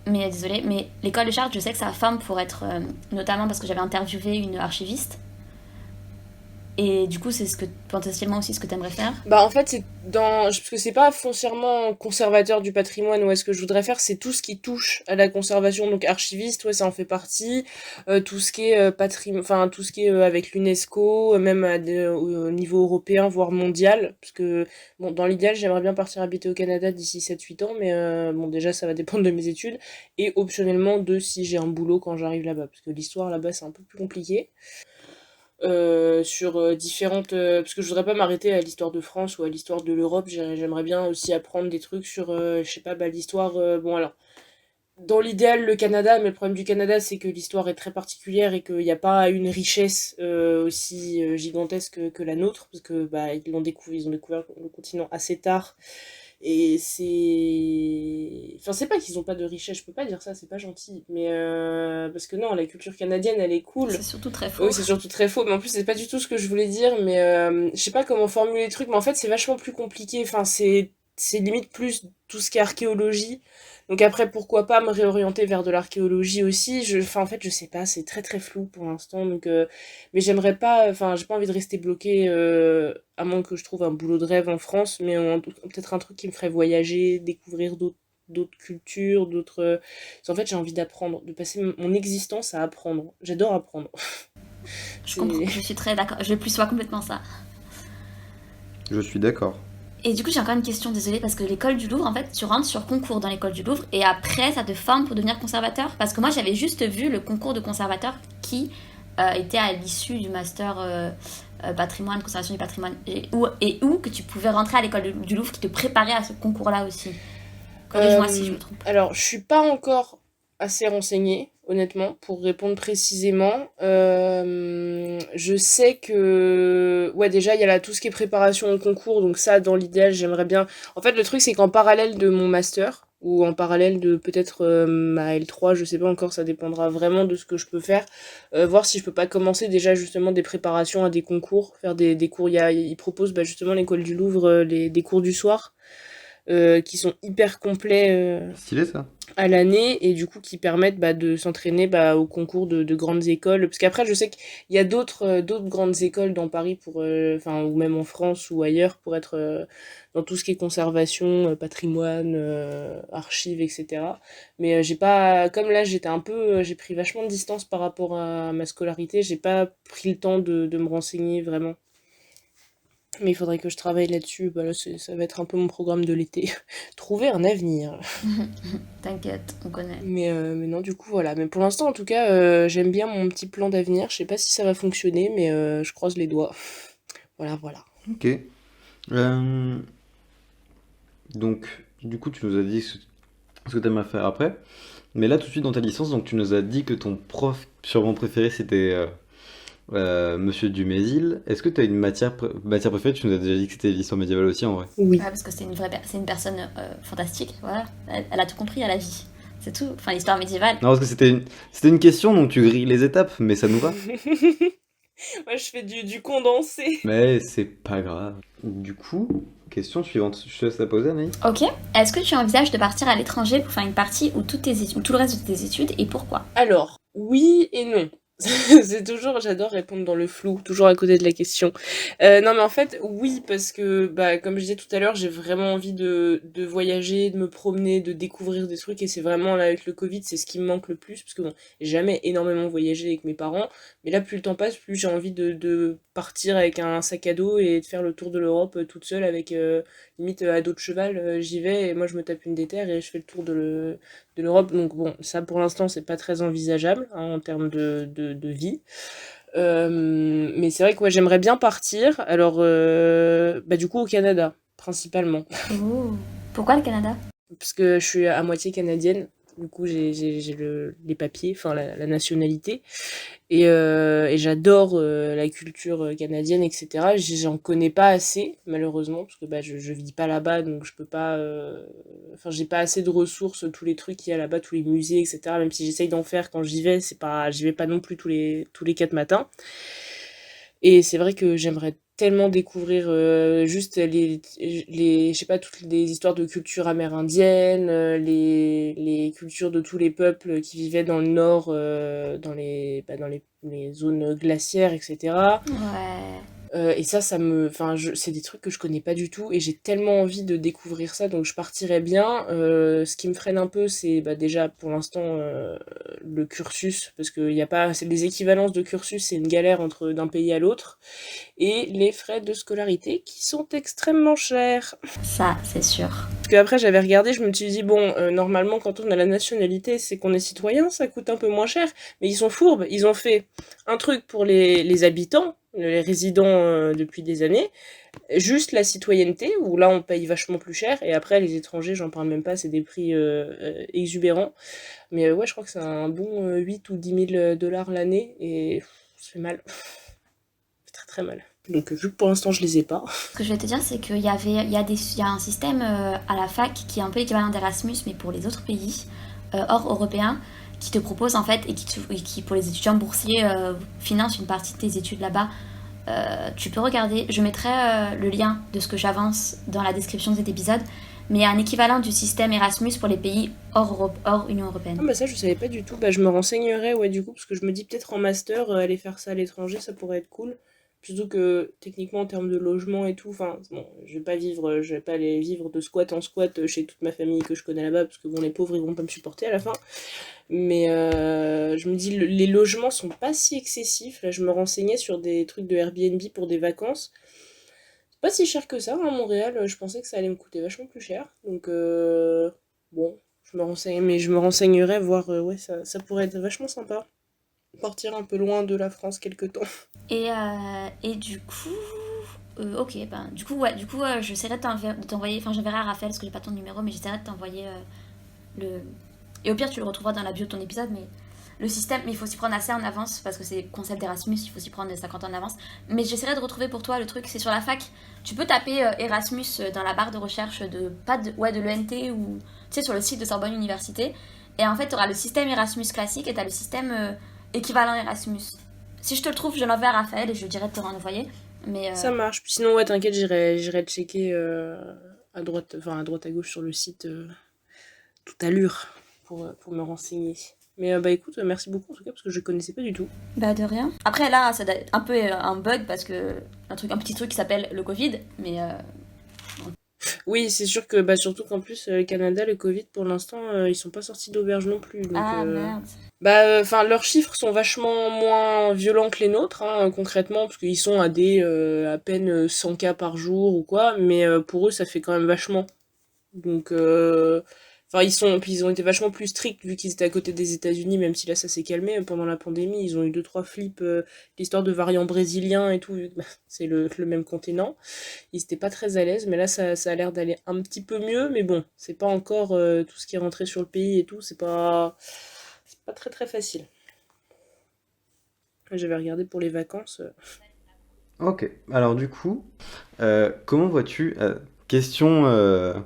mais désolée, mais l'école de Chartres, je sais que ça forme pour être, notamment parce que j'avais interviewé une archiviste. Et du coup, c'est potentiellement aussi ce que t'aimerais faire. Bah en fait, parce que c'est pas foncièrement conservateur du patrimoine, ouais, ce que je voudrais faire, c'est tout ce qui touche à la conservation, donc archiviste, ouais, ça en fait partie, tout ce qui est enfin tout ce qui est avec l'UNESCO, même au niveau européen, voire mondial, parce que bon, dans l'idéal, j'aimerais bien partir habiter au Canada d'ici 7-8 ans, mais bon, déjà, ça va dépendre de mes études, et optionnellement de si j'ai un boulot quand j'arrive là-bas, parce que l'histoire là-bas, c'est un peu plus compliqué. Sur différentes parce que je voudrais pas m'arrêter à l'histoire de France ou à l'histoire de l'Europe, j'aimerais bien aussi apprendre des trucs sur je sais pas, bah l'histoire bon alors dans l'idéal le Canada, mais le problème du Canada c'est que l'histoire est très particulière et qu'il n'y a pas une richesse aussi gigantesque que la nôtre, parce que bah ils ont découvert le continent assez tard. Et enfin, c'est pas qu'ils ont pas de richesse, je peux pas dire ça, c'est pas gentil. Mais parce que non, la culture canadienne, elle est cool. C'est surtout très faux. Oui, c'est surtout très faux, mais en plus, c'est pas du tout ce que je voulais dire. Mais je sais pas comment formuler le truc, mais en fait, c'est vachement plus compliqué. Enfin, c'est limite plus tout ce qui est archéologie. Donc après, pourquoi pas me réorienter vers de l'archéologie aussi. Enfin, en fait, je sais pas, c'est très très flou pour l'instant. Donc, mais j'aimerais pas, enfin, j'ai pas envie de rester bloquée, à moins que je trouve un boulot de rêve en France, mais peut-être un truc qui me ferait voyager, découvrir d'autres cultures, d'autres... En fait, j'ai envie d'apprendre, de passer mon existence à apprendre. J'adore apprendre. Je comprends, je suis très d'accord, je plus sois complètement ça. Je suis d'accord. Et du coup, j'ai encore une question, désolée, parce que l'école du Louvre, en fait, tu rentres sur concours dans l'école du Louvre et après, ça te forme pour devenir conservateur. Parce que moi, j'avais juste vu le concours de conservateur qui était à l'issue du master patrimoine, conservation du patrimoine, et où que tu pouvais rentrer à l'école du Louvre qui te préparait à ce concours-là aussi. Corrige-moi si je me trompe. Alors, je suis pas encore assez renseignée, honnêtement, pour répondre précisément. Je sais que... Ouais, déjà, il y a là tout ce qui est préparation au concours, donc ça, dans l'idéal, j'aimerais bien... En fait, le truc, c'est qu'en parallèle de mon master, ou en parallèle de peut-être ma L3, je sais pas encore, ça dépendra vraiment de ce que je peux faire, voir si je peux pas commencer déjà justement des préparations à des concours, faire des cours. Ils proposent justement l'école du Louvre, des cours du soir, qui sont hyper complets Stylé ça. à l'année, et du coup qui permettent de s'entraîner au concours de grandes écoles, parce qu'après je sais qu'il y a d'autres grandes écoles dans Paris pour ou même en France ou ailleurs pour être dans tout ce qui est conservation, patrimoine, archives, etc. Mais j'ai pas, comme là j'ai pris vachement de distance par rapport à ma scolarité, j'ai pas pris le temps de me renseigner vraiment. Mais il faudrait que je travaille là-dessus. Là, ça va être un peu mon programme de l'été. Trouver un avenir. T'inquiète, on connaît. Mais non, du coup, voilà. Mais pour l'instant, en tout cas, j'aime bien mon petit plan d'avenir. Je sais pas si ça va fonctionner, mais je croise les doigts. Voilà. Ok. Donc, du coup, tu nous as dit ce que tu aimerais faire après. Mais là, tout de suite, dans ta licence, donc tu nous as dit que ton prof sûrement préféré, c'était Monsieur Dumézil. Est-ce que tu as une matière préférée? Tu nous as déjà dit que c'était l'histoire médiévale aussi, en vrai. Oui. Ouais, parce que c'est une personne fantastique, voilà. Elle a tout compris à la vie. C'est tout. Enfin, l'histoire médiévale. Non, parce que c'était une question, donc tu grilles les étapes, mais ça nous va. Moi, je fais du condensé. Mais c'est pas grave. Du coup, question suivante. Je te laisse la poser, Anaïs. Ok. Est-ce que tu envisages de partir à l'étranger pour faire une partie ou tout le reste de tes études, et pourquoi? Alors, oui et non. C'est toujours, j'adore répondre dans le flou, toujours à côté de la question. Non, mais en fait, oui, parce que, bah, comme je disais tout à l'heure, j'ai vraiment envie de voyager, de me promener, de découvrir des trucs, et c'est vraiment, là, avec le Covid, c'est ce qui me manque le plus, parce que bon, j'ai jamais énormément voyagé avec mes parents, mais là, plus le temps passe, plus j'ai envie de partir avec un sac à dos et de faire le tour de l'Europe toute seule avec, limite, à dos de cheval, j'y vais, et moi, je me tape une déterre et je fais le tour de l'Europe. Donc bon, ça pour l'instant c'est pas très envisageable hein, en termes de vie. Mais c'est vrai que ouais, j'aimerais bien partir. Alors bah du coup au Canada principalement. Oh. Pourquoi le Canada? Parce que je suis à moitié canadienne. Du coup j'ai les papiers, enfin la nationalité. Et j'adore la culture canadienne, etc. J'en connais pas assez, malheureusement, parce que bah, je vis pas là-bas, donc je peux pas. Enfin, j'ai pas assez de ressources, tous les trucs qu'il y a là-bas, tous les musées, etc. Même si j'essaye d'en faire quand j'y vais, j'y vais pas non plus tous les 4 matins. Et c'est vrai que j'aimerais tellement découvrir juste je sais pas, toutes les histoires de culture amérindienne, les cultures de tous les peuples qui vivaient dans le nord, dans les zones glaciaires, etc. Ouais. Et ça c'est des trucs que je connais pas du tout et j'ai tellement envie de découvrir ça, donc je partirais bien. Ce qui me freine un peu, c'est bah, déjà pour l'instant le cursus, parce que y a pas, c'est les équivalences de cursus, c'est une galère d'un pays à l'autre, et les frais de scolarité qui sont extrêmement chers. Ça, c'est sûr. Parce que après j'avais regardé, je me suis dit bon, normalement quand on a la nationalité, c'est qu'on est citoyen, ça coûte un peu moins cher, mais ils sont fourbes, ils ont fait un truc pour les habitants, les résidents depuis des années, juste la citoyenneté, où là on paye vachement plus cher, et après les étrangers, j'en parle même pas, c'est des prix exubérants. Mais ouais, je crois que c'est un bon 8 ou 10 000 dollars l'année, et ça fait mal. Ça fait très très mal. Donc vu que pour l'instant je les ai pas. Ce que je vais te dire, c'est qu'il y a un système à la fac qui est un peu l'équivalent d'Erasmus, mais pour les autres pays hors européens, qui te propose en fait, et qui pour les étudiants boursiers finance une partie de tes études là-bas. Tu peux regarder, je mettrai le lien de ce que j'avance dans la description de cet épisode, mais il y a un équivalent du système Erasmus pour les pays hors Union Européenne. Ah bah ça je savais pas du tout, bah je me renseignerai ouais du coup, parce que je me dis peut-être en master, aller faire ça à l'étranger, ça pourrait être cool. Surtout que techniquement en termes de logement et tout, enfin bon, je vais pas aller vivre de squat en squat chez toute ma famille que je connais là-bas, parce que bon les pauvres ils vont pas me supporter à la fin. Mais je me dis les logements sont pas si excessifs. Là je me renseignais sur des trucs de Airbnb pour des vacances. C'est pas si cher que ça, hein, à Montréal, je pensais que ça allait me coûter vachement plus cher. Donc bon, je me renseignerai, voir ouais ça pourrait être vachement sympa. Partir un peu loin de la France quelque temps. Et du coup, ok, ben du coup j'essaierai de t'envoyer, enfin j'enverrai à Raphaël parce que j'ai pas ton numéro, mais j'essaierai de t'envoyer le. Et au pire tu le retrouveras dans la bio de ton épisode, mais le système, mais il faut s'y prendre assez en avance parce que c'est concept d'Erasmus, il faut s'y prendre 50 ans en avance. Mais j'essaierai de retrouver pour toi le truc, c'est sur la fac. Tu peux taper Erasmus dans la barre de recherche de l'ENT ou tu sais sur le site de Sorbonne Université, et en fait tu auras le système Erasmus classique et tu as le système équivalent Erasmus. Si je te le trouve, je l'enverrai à Raphaël et je lui dirai de te renvoyer. Mais ça marche. Puis sinon, ouais, t'inquiète, j'irai checker à droite à gauche sur le site tout à l'heure pour me renseigner. Mais bah écoute, merci beaucoup en tout cas parce que je connaissais pas du tout. Bah de rien. Après là, ça doit être un peu un bug parce que un petit truc qui s'appelle le Covid, mais oui, c'est sûr que bah surtout qu'en plus le Canada, le Covid pour l'instant, ils sont pas sortis d'auberge non plus. Donc, merde. Bah enfin leurs chiffres sont vachement moins violents que les nôtres hein, concrètement, parce qu'ils sont à à peine 100 cas par jour ou quoi, mais pour eux ça fait quand même vachement. Donc enfin, ils ont été vachement plus stricts vu qu'ils étaient à côté des États-Unis, même si là ça s'est calmé pendant la pandémie. Ils ont eu 2-3 flips, l'histoire de variants brésiliens et tout, vu que c'est le même continent. Ils étaient pas très à l'aise, mais là ça a l'air d'aller un petit peu mieux. Mais bon, c'est pas encore tout ce qui est rentré sur le pays et tout, c'est pas très très facile. J'avais regardé pour les vacances. Ok, alors du coup, comment vois-tu... question...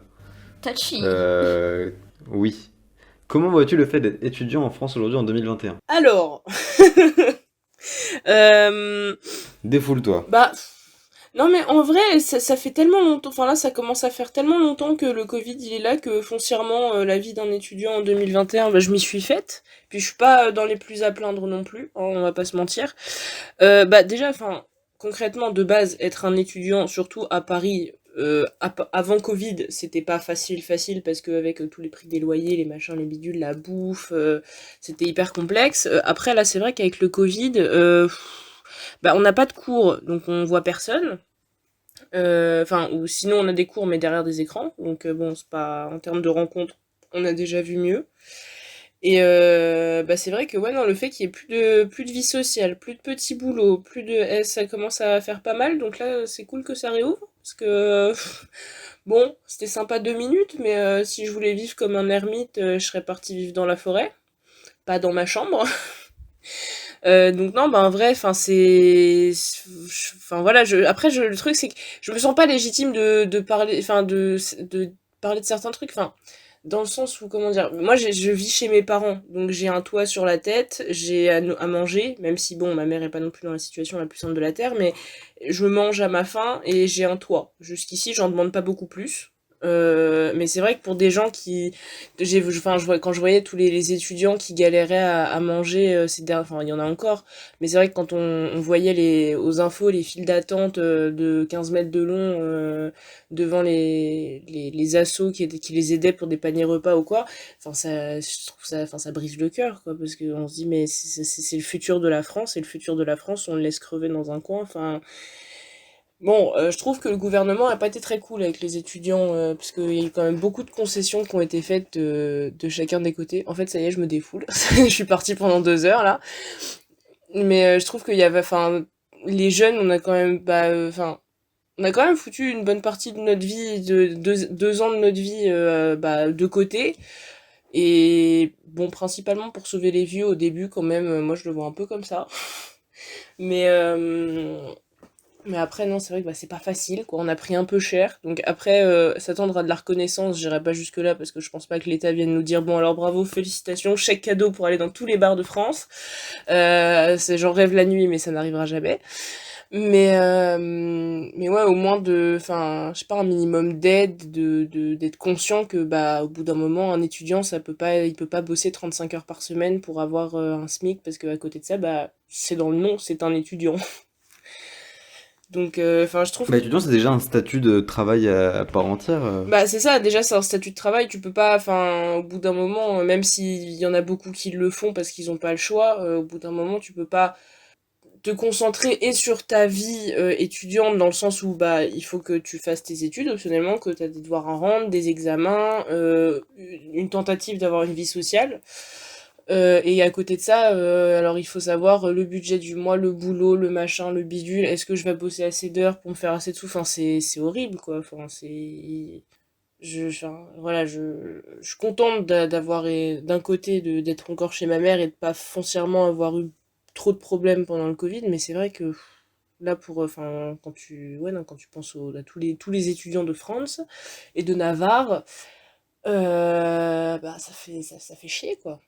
touchy. Oui. Comment vois-tu le fait d'être étudiant en France aujourd'hui en 2021? Alors... Défoule-toi. Bah... Non, mais en vrai, ça fait tellement longtemps, enfin là, ça commence à faire tellement longtemps que le Covid, il est là, que foncièrement, la vie d'un étudiant en 2021, bah, je m'y suis faite. Puis je suis pas dans les plus à plaindre non plus, hein, on va pas se mentir. Bah déjà, enfin, concrètement, de base, être un étudiant, surtout à Paris, avant Covid, c'était pas facile, parce qu'avec tous les prix des loyers, les machins, les bidules, la bouffe, c'était hyper complexe. Après, là, c'est vrai qu'avec le Covid, bah, on n'a pas de cours, donc on voit personne. Enfin, ou sinon on a des cours mais derrière des écrans, donc bon, c'est pas en termes de rencontres, on a déjà vu mieux. Et bah c'est vrai que ouais non, le fait qu'il y ait plus de vie sociale, plus de petits boulots, ça commence à faire pas mal, donc là c'est cool que ça réouvre parce que bon, c'était sympa 2 minutes, mais si je voulais vivre comme un ermite, je serais partie vivre dans la forêt, pas dans ma chambre. Donc non, bah en vrai, enfin enfin voilà, le truc c'est que je me sens pas légitime de parler, enfin de parler de certains trucs, enfin dans le sens où comment dire, moi je vis chez mes parents, donc j'ai un toit sur la tête, j'ai à manger, même si bon ma mère est pas non plus dans la situation la plus simple de la terre, mais je mange à ma faim et j'ai un toit. Jusqu'ici, j'en demande pas beaucoup plus. Mais c'est vrai que pour des gens qui, quand je voyais tous les étudiants qui galéraient à manger, enfin il y en a encore, mais c'est vrai que quand on voyait aux infos les files d'attente de 15 mètres de long devant les assos qui les aidaient pour des paniers repas ou quoi, enfin je trouve ça, enfin ça brise le cœur quoi, parce qu'on se dit mais c'est le futur de la France, et le futur de la France on le laisse crever dans un coin, enfin. Bon, je trouve que le gouvernement a pas été très cool avec les étudiants, parce qu'il y a eu quand même beaucoup de concessions qui ont été faites de chacun des côtés. En fait, ça y est, je me défoule. Je suis partie pendant 2 heures, là. Mais je trouve qu'il y avait, enfin, les jeunes, on a quand même, bah, enfin, on a quand même foutu une bonne partie de notre vie, de 2 ans de notre vie, bah, de côté. Et bon, principalement pour sauver les vieux au début, quand même, moi je le vois un peu comme ça. Mais mais après, non, c'est vrai que bah, c'est pas facile, quoi. On a pris un peu cher. Donc après, s'attendre à de la reconnaissance, j'irai pas jusque-là, parce que je pense pas que l'État vienne nous dire, bon alors bravo, félicitations, chèque cadeau pour aller dans tous les bars de France. J'en rêve la nuit, mais ça n'arrivera jamais. Mais ouais, au moins enfin, je sais pas, un minimum d'aide, d'être conscient que, bah, au bout d'un moment, un étudiant, il peut pas bosser 35 heures par semaine pour avoir un SMIC, parce qu'à côté de ça, bah, c'est dans le nom, c'est un étudiant. Donc, enfin, je trouve Bah, que. étudiant, c'est déjà un statut de travail à part entière. Bah, c'est ça, déjà, c'est un statut de travail, tu peux pas, enfin, au bout d'un moment, même s'il y en a beaucoup qui le font parce qu'ils ont pas le choix, au bout d'un moment, tu peux pas te concentrer et sur ta vie étudiante, dans le sens où, bah, il faut que tu fasses tes études, optionnellement, que t'as des devoirs à rendre, des examens, une tentative d'avoir une vie sociale. Et à côté de ça, alors il faut savoir le budget du mois, le boulot, le machin, le bidule, est-ce que je vais bosser assez d'heures pour me faire assez de sous? Enfin, c'est horrible, quoi. Enfin, enfin, voilà, je suis contente d'avoir, d'un côté, d'être encore chez ma mère et de pas foncièrement avoir eu trop de problèmes pendant le Covid, mais c'est vrai que là, enfin, ouais, non, quand tu penses à tous les étudiants de France et de Navarre, bah, ça fait chier, quoi,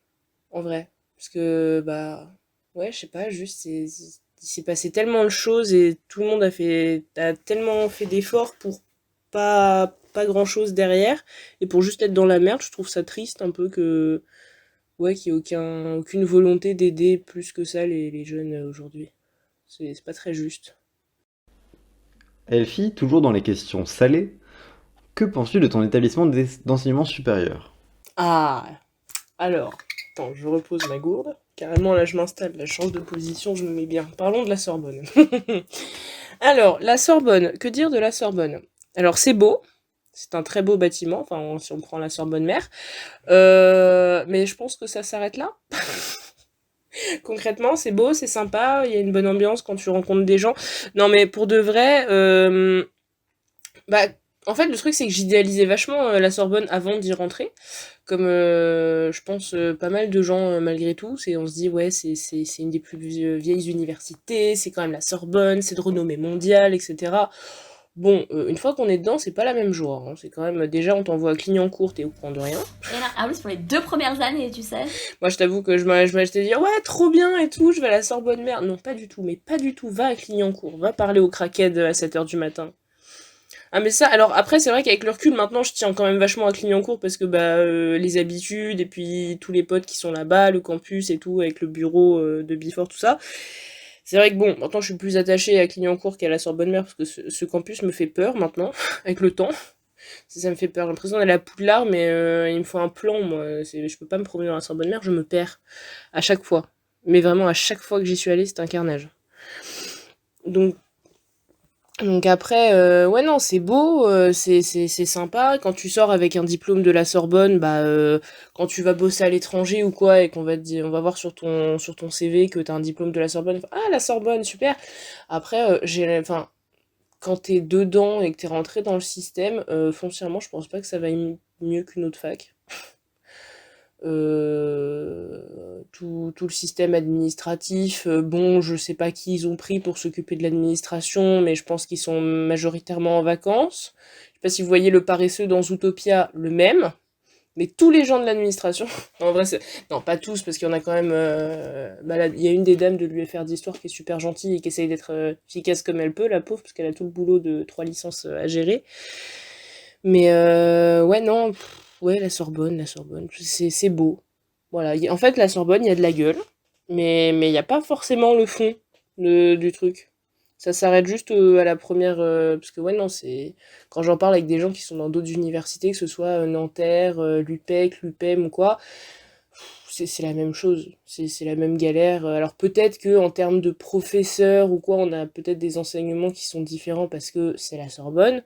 en vrai. Parce que, bah, ouais, je sais pas, juste, il s'est passé tellement de choses et tout le monde a tellement fait d'efforts pour pas grand chose derrière, et pour juste être dans la merde. Je trouve ça triste un peu ouais, qu'il y ait aucune volonté d'aider plus que ça les jeunes aujourd'hui. C'est pas très juste. Elfie, toujours dans les questions salées, que penses-tu de ton établissement d'enseignement supérieur? Ah, alors, attends, je repose ma gourde. Carrément, là, je m'installe, la change de position, je me mets bien. Parlons de la Sorbonne. Alors, la Sorbonne, que dire de la Sorbonne? Alors, c'est beau, c'est un très beau bâtiment, enfin, si on prend la Sorbonne mère, mais je pense que ça s'arrête là. Concrètement, c'est beau, c'est sympa, il y a une bonne ambiance quand tu rencontres des gens. Non, mais pour de vrai, bah, en fait, le truc, c'est que j'idéalisais vachement la Sorbonne avant d'y rentrer. Comme je pense pas mal de gens, malgré tout, on se dit, ouais, c'est une des plus vieilles universités, c'est quand même la Sorbonne, c'est de renommée mondiale, etc. Bon, une fois qu'on est dedans, c'est pas la même joie, hein. C'est quand même, déjà, on t'envoie à Clignancourt, t'es au courant de rien. Et là, ah oui, c'est pour les 2 premières années, tu sais. Moi, je t'avoue que j'étais dire, ouais, trop bien et tout, je vais à la Sorbonne merde. Non, pas du tout, mais pas du tout. Va à Clignancourt, va parler au crackhead à 7h du matin. Ah, mais ça, alors après, c'est vrai qu'avec le recul, maintenant, je tiens quand même vachement à Clignancourt parce que, les habitudes et puis tous les potes qui sont là-bas, le campus et tout, avec le bureau de Bifort, tout ça. C'est vrai que bon, maintenant, je suis plus attachée à Clignancourt qu'à la Sorbonne-Mer parce que ce campus me fait peur maintenant, avec le temps. Ça me fait peur. J'ai l'impression d'aller à Poudlard, mais il me faut un plan, moi. Je peux pas me promener dans la Sorbonne-Mer, je me perds. À chaque fois. Mais vraiment, à chaque fois que j'y suis allée, c'est un carnage. Donc, donc après, ouais, non, c'est beau, c'est sympa. Quand tu sors avec un diplôme de la Sorbonne, quand tu vas bosser à l'étranger ou quoi, et qu'on va te dire, on va voir sur ton CV que t'as un diplôme de la Sorbonne, ah, la Sorbonne, super. Après, enfin, quand t'es dedans et que t'es rentré dans le système, foncièrement, je pense pas que ça va mieux qu'une autre fac. Tout le système administratif, bon, je sais pas qui ils ont pris pour s'occuper de l'administration, mais je pense qu'ils sont majoritairement en vacances. Je sais pas si vous voyez le paresseux dans Zootopia, le même, mais tous les gens de l'administration, en vrai, non, pas tous, parce qu'il y en a quand même, il y a une des dames de l'UFR d'histoire qui est super gentille et qui essaye d'être efficace comme elle peut, la pauvre, parce qu'elle a tout le boulot de 3 licences à gérer. Mais ouais, non, ouais, la Sorbonne, c'est beau. Voilà, en fait, la Sorbonne, il y a de la gueule, mais il n'y a pas forcément le fond du truc. Ça s'arrête juste à la première... parce que ouais, non, c'est... Quand j'en parle avec des gens qui sont dans d'autres universités, que ce soit Nanterre, l'UPEC, l'UPEM ou quoi, c'est la même chose. C'est la même galère. Alors peut-être que en termes de professeurs ou quoi, on a peut-être des enseignements qui sont différents parce que c'est la Sorbonne.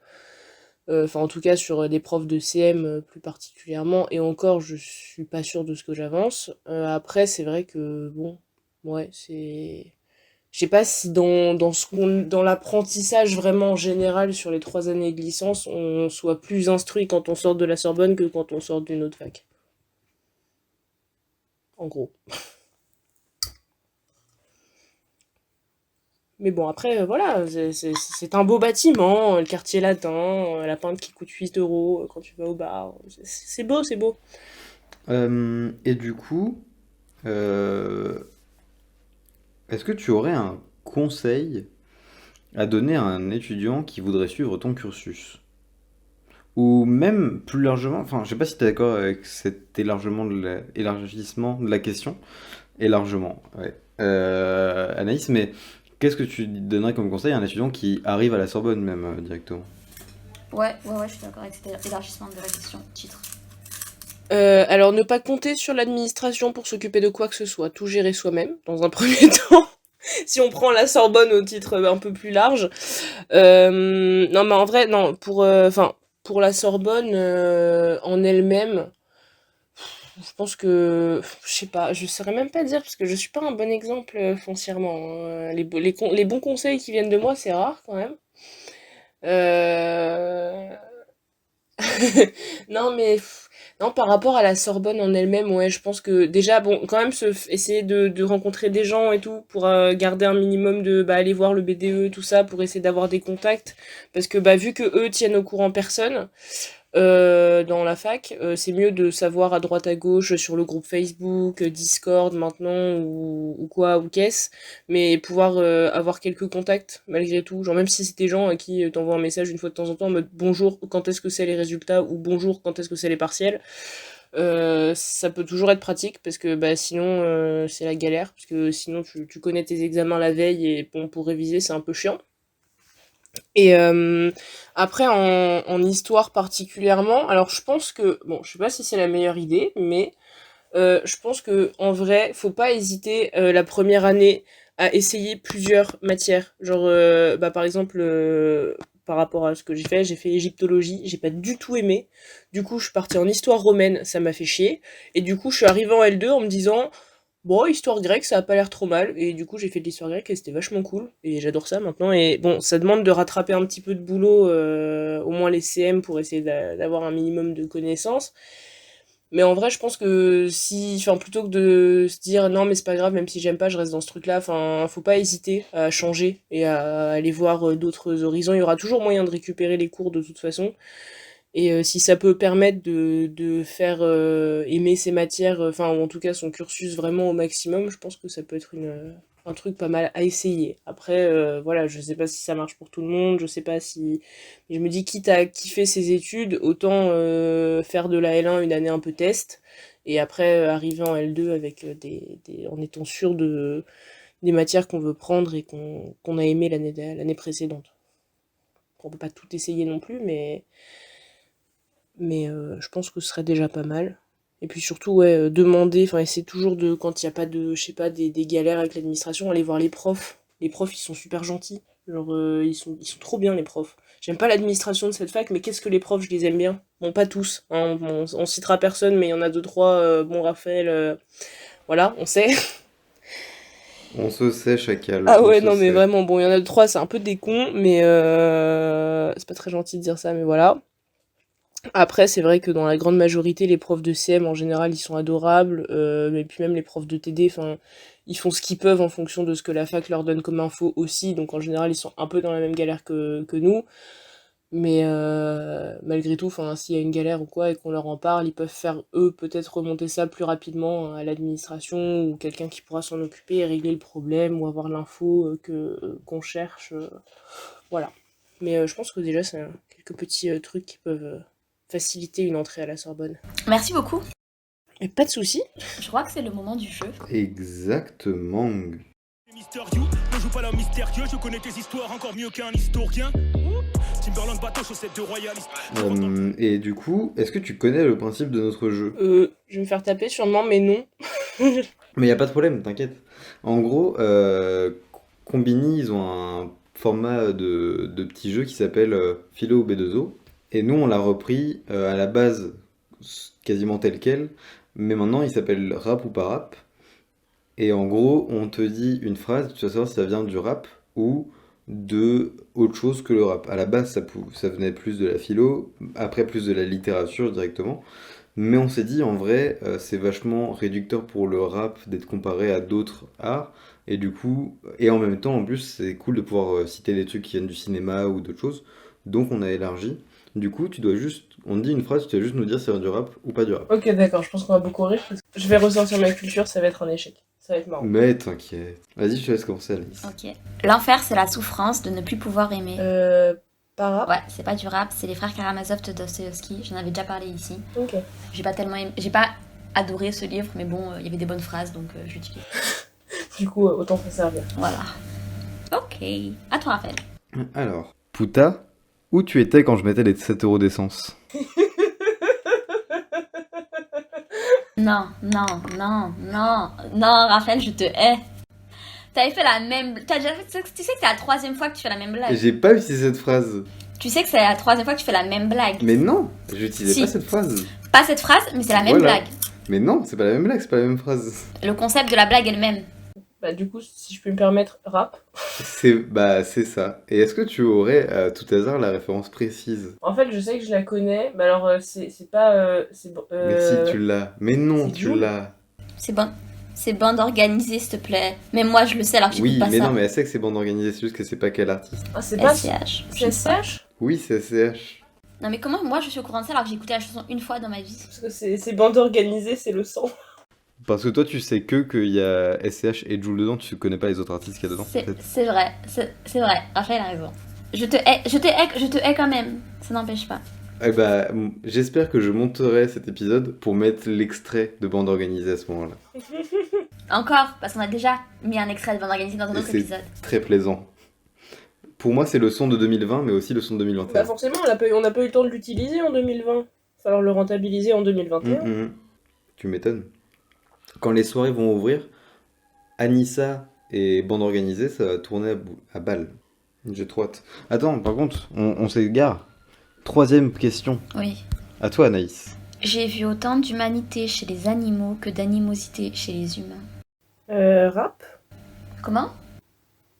Enfin, en tout cas, sur des profs de CM plus particulièrement, et encore, je suis pas sûre de ce que j'avance. Après, c'est vrai que, bon, ouais, c'est... Je sais pas si dans l'apprentissage vraiment en général sur les 3 années de licence, on soit plus instruit quand on sort de la Sorbonne que quand on sort d'une autre fac. En gros. Mais bon, après, voilà, c'est un beau bâtiment, le quartier latin, la pinte qui coûte 8 euros quand tu vas au bar. C'est beau, c'est beau. Et du coup, euh, est-ce que tu aurais un conseil à donner à un étudiant qui voudrait suivre ton cursus? Ou même plus largement, enfin, je sais pas si tu es d'accord avec cet élargissement de la question. Élargement, ouais. Anaïs, mais qu'est-ce que tu donnerais comme conseil à un étudiant qui arrive à la Sorbonne même directement? Ouais, je suis d'accord avec cet élargissement de la question, titre. Alors, ne pas compter sur l'administration pour s'occuper de quoi que ce soit, tout gérer soi-même, dans un premier temps. Si on prend la Sorbonne au titre un peu plus large. Non, mais en vrai, non, pour la Sorbonne en elle-même, je pense que, je sais pas, je saurais même pas dire, parce que je suis pas un bon exemple foncièrement, hein. Les bons conseils qui viennent de moi, c'est rare quand même. Euh... Non, mais non, par rapport à la Sorbonne en elle-même, ouais, je pense que déjà, bon, quand même, essayer de rencontrer des gens et tout pour garder un minimum de, aller voir le BDE, tout ça, pour essayer d'avoir des contacts, parce que vu que eux tiennent au courant personne dans la fac, c'est mieux de savoir à droite à gauche sur le groupe Facebook, Discord maintenant ou quoi ou qu'est-ce, mais pouvoir avoir quelques contacts malgré tout, genre même si c'est des gens à qui t'envoies un message une fois de temps en temps en mode bonjour, quand est-ce que c'est les résultats, ou bonjour, quand est-ce que c'est les partiels. Ça peut toujours être pratique parce que sinon c'est la galère, parce que sinon tu connais tes examens la veille et bon, pour réviser c'est un peu chiant. Et après, en histoire particulièrement, alors je pense que, bon, je sais pas si c'est la meilleure idée, mais je pense que en vrai, faut pas hésiter la première année à essayer plusieurs matières. Genre, par exemple, par rapport à ce que j'ai fait égyptologie, j'ai pas du tout aimé. Du coup, je suis partie en histoire romaine, ça m'a fait chier. Et du coup, je suis arrivée en L2 en me disant, bon, histoire grecque, ça a pas l'air trop mal. Et du coup, j'ai fait de l'histoire grecque et c'était vachement cool. Et j'adore ça maintenant. Et bon, ça demande de rattraper un petit peu de boulot, au moins les CM, pour essayer d'avoir un minimum de connaissances. Mais en vrai, je pense que plutôt que de se dire non, mais c'est pas grave, même si j'aime pas, je reste dans ce truc-là, faut pas hésiter à changer et à aller voir d'autres horizons. Il y aura toujours moyen de récupérer les cours de toute façon. Et si ça peut permettre de faire aimer ces matières, ou en tout cas son cursus vraiment au maximum, je pense que ça peut être un truc pas mal à essayer. Après, voilà, je sais pas si ça marche pour tout le monde, je sais pas si... Mais je me dis, quitte à kiffer ses études, autant faire de la L1 une année un peu test, et après arriver en L2 avec en étant sûr des matières qu'on veut prendre et qu'on a aimé l'année précédente. On peut pas tout essayer non plus, mais je pense que ce serait déjà pas mal. Et puis surtout, ouais, demander, essayer toujours de, quand il n'y a pas de, je sais pas, des galères avec l'administration, aller voir les profs. Les profs, ils sont super gentils. Genre, ils sont trop bien, les profs. J'aime pas l'administration de cette fac, mais qu'est-ce que les profs, je les aime bien. Bon, pas tous, hein, on citera personne, mais il y en a 2-3, bon, Raphaël, voilà, on sait. On se sait, chacal. Ah on ouais, se non, mais sait. vraiment, bon, il y en a 2-3, c'est un peu des cons, mais c'est pas très gentil de dire ça, mais voilà. Après, c'est vrai que dans la grande majorité, les profs de CM, en général, ils sont adorables, mais puis même les profs de TD, ils font ce qu'ils peuvent en fonction de ce que la fac leur donne comme info aussi, donc en général, ils sont un peu dans la même galère que nous, mais malgré tout, s'il y a une galère ou quoi, et qu'on leur en parle, ils peuvent faire, eux, peut-être remonter ça plus rapidement à l'administration, ou quelqu'un qui pourra s'en occuper et régler le problème, ou avoir l'info qu'on cherche, voilà. Mais je pense que déjà, c'est quelques petits trucs qui peuvent faciliter une entrée à la Sorbonne. Merci beaucoup. Et pas de soucis. Je crois que c'est le moment du jeu. Exactement. Mystérieux, ne joue pas l'homme mystérieux, je connais tes histoires encore mieux qu'un historien. Timberland bateau, chaussettes de royaliste. Et du coup, est-ce que tu connais le principe de notre jeu? Je vais me faire taper sûrement, mais non. Mais y a pas de problème, t'inquiète. En gros, Combini, ils ont un format de petit jeu qui s'appelle Philo ou B2O. Et nous, on l'a repris à la base quasiment tel quel, mais maintenant il s'appelle Rap ou pas rap. Et en gros, on te dit une phrase, tu vas savoir si ça vient du rap ou de autre chose que le rap. À la base, ça venait plus de la philo, après plus de la littérature directement. Mais on s'est dit, en vrai, c'est vachement réducteur pour le rap d'être comparé à d'autres arts. Et du coup, et en même temps, en plus, c'est cool de pouvoir citer des trucs qui viennent du cinéma ou d'autres choses. Donc on a élargi. Du coup, on te dit une phrase, tu dois juste nous dire si c'est du rap ou pas du rap. Ok, d'accord, je pense qu'on va beaucoup rire. Parce que je vais ressortir ma culture, ça va être un échec. Ça va être marrant. Mais t'inquiète. Vas-y, je te laisse commencer, Alice. Ok. L'enfer, c'est la souffrance de ne plus pouvoir aimer. Pas rap. Ouais, c'est pas du rap, c'est les frères Karamazov de Dostoïevski. J'en avais déjà parlé ici. Ok. J'ai pas adoré ce livre, mais bon, il y avait des bonnes phrases, donc j'utilise. Du coup, autant s'en servir. Voilà. Ok. À toi, Raphaël. Alors, Pouta, où tu étais quand je mettais les 7 euros d'essence? Non, Raphaël, je te hais. T'avais fait la même... Tu sais que c'est la 3e fois que tu fais la même blague. J'ai pas utilisé cette phrase. Tu sais que c'est la 3e fois que tu fais la même blague. Mais non, j'utilisais Si. pas cette phrase. Pas cette phrase, mais c'est la même Voilà. blague. Mais non, c'est pas la même blague, c'est pas la même phrase. Le concept de la blague est le même. Bah, du coup, si je peux me permettre, rap. C'est ça. Et est-ce que tu aurais à tout hasard la référence précise? En fait, je sais que je la connais, mais alors, c'est pas. Mais si tu l'as. Mais non, c'est tu Jul. l'as. C'est bande organisée, s'il te plaît. Même moi, je le sais alors que j'écoute Oui, pas mais ça. non, mais elle sait que c'est bande organisée, c'est juste que c'est pas quel artiste. Ah, c'est pas. SCH. C'est SCH? Oui, c'est SCH. Non, mais comment moi je suis au courant de ça alors que j'ai écouté la chanson une fois dans ma vie? Parce que c'est bande organisée, c'est le sang. Parce que toi, tu sais qu'il y a SCH et Jul dedans, tu connais pas les autres artistes qu'il y a dedans, peut-être. C'est vrai, c'est vrai. Raphaël a raison. Je te hais quand même. Ça n'empêche pas. Eh bah, j'espère que je monterai cet épisode pour mettre l'extrait de bande organisée à ce moment-là. Encore, parce qu'on a déjà mis un extrait de bande organisée dans un Et autre c'est épisode. très plaisant. Pour moi, c'est le son de 2020, mais aussi le son de 2021. Bah, forcément, on n'a pas eu le temps de l'utiliser en 2020. Il va falloir le rentabiliser en 2021. Tu m'étonnes. Quand les soirées vont ouvrir, Anissa et bande organisée, ça va tourner à balle. J'ai trop hâte. Attends, par contre, on s'égare. 3e question. Oui. À toi, Anaïs. J'ai vu autant d'humanité chez les animaux que d'animosité chez les humains. Rap? Comment?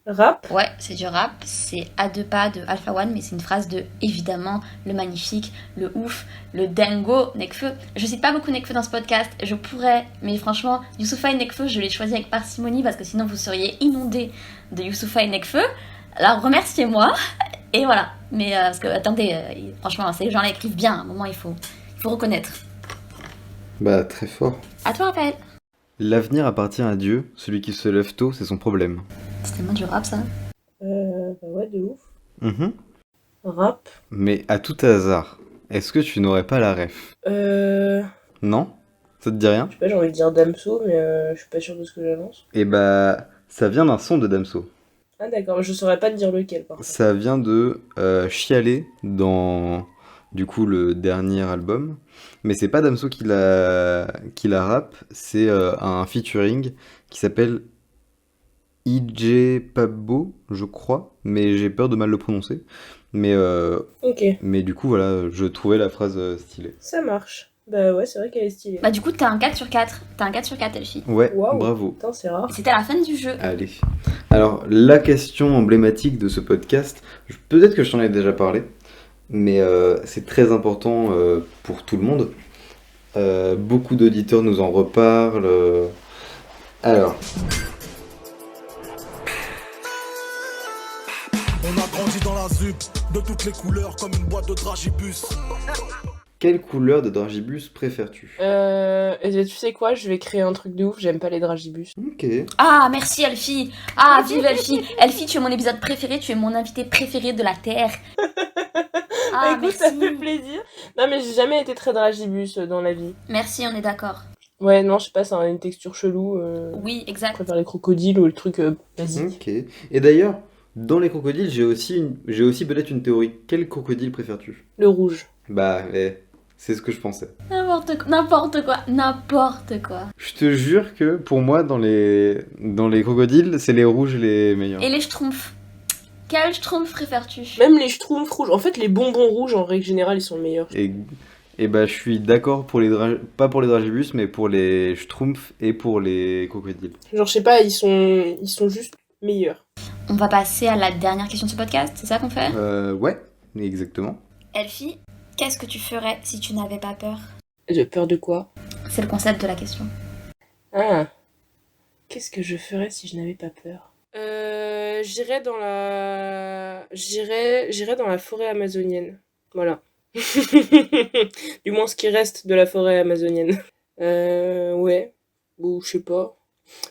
Rap? Ouais, c'est du rap, c'est à deux pas de Alpha One, mais c'est une phrase de, évidemment, le magnifique, le ouf, le dingo, Nekfeu. Je cite pas beaucoup Nekfeu dans ce podcast, je pourrais, mais franchement, Youssoupha et Nekfeu, je l'ai choisi avec parcimonie parce que sinon vous seriez inondés de Youssoupha et Nekfeu. Alors remerciez-moi, et voilà. Mais parce que, attendez, franchement, ces gens-là écrivent bien, à un moment il faut reconnaître. Bah, très fort. À toi, Raphaël. L'avenir appartient à Dieu, celui qui se lève tôt, c'est son problème. C'est tellement du rap, ça. Bah ouais, de ouf. Mhm. Rap? Mais à tout hasard, est-ce que tu n'aurais pas la ref? Non? Ça te dit rien? Je sais pas, j'ai envie de dire Damso, mais je suis pas sûre de ce que j'annonce. Eh bah, ça vient d'un son de Damso. Ah d'accord, mais je saurais pas te dire lequel par contre. Ça vient de Chialer dans, du coup, le dernier album. Mais c'est pas Damso qui la rappe, c'est un featuring qui s'appelle IJ Pabbo, je crois, mais j'ai peur de mal le prononcer. Mais, Ok, mais du coup, voilà, je trouvais la phrase stylée. ça marche. Bah ouais, c'est vrai qu'elle est stylée. Bah du coup, t'as un 4 sur 4. T'as un 4 sur 4, Elfie. Ouais, Waouh. bravo. Putain, c'est rare. Et c'était à la fin du jeu. Allez. Alors, la question emblématique de ce podcast, peut-être que je t'en ai déjà parlé, mais c'est très important pour tout le monde. Beaucoup d'auditeurs nous en reparlent. Alors, On a grandi dans la ZUP, de toutes les couleurs, comme une boîte de dragibus. quelle couleur de dragibus préfères-tu? Et tu sais quoi, je vais créer un truc de ouf, j'aime pas les dragibus. Ok. Ah, merci Elfie. Ah, vive Elfie. Elfie, tu es mon épisode préféré, tu es mon invité préféré de la Terre. Ah, Écoute, ça merci. fait plaisir. Non mais j'ai jamais été très dragibus dans la vie. Merci, on est d'accord. Ouais, non, je sais pas, ça a une texture chelou. Oui, Je exact. préfère les crocodiles ou le truc basique. Ok. Et d'ailleurs, dans les crocodiles, j'ai aussi peut-être une théorie. Quel crocodile préfères-tu? Le rouge. Bah, c'est ce que je pensais. N'importe quoi, n'importe quoi, n'importe quoi. Je te jure que pour moi, dans les crocodiles, c'est les rouges les meilleurs. Et les schtroumpfs. Quel schtroumpf préfères-tu? Même les schtroumpfs rouges. En fait, les bonbons rouges, en règle générale, ils sont meilleurs. Et bah, je suis d'accord pour pas pour les dragibus, mais pour les schtroumpfs et pour les crocodiles. Genre, je sais pas, ils sont juste meilleurs. On va passer à la dernière question de ce podcast, c'est ça qu'on fait? Ouais, exactement. Elfie, qu'est-ce que tu ferais si tu n'avais pas peur? De peur de quoi? C'est le concept de la question. Ah. Qu'est-ce que je ferais si je n'avais pas peur? J'irais dans la forêt amazonienne. Voilà. Du moins ce qui reste de la forêt amazonienne. Ouais. Ou je sais pas.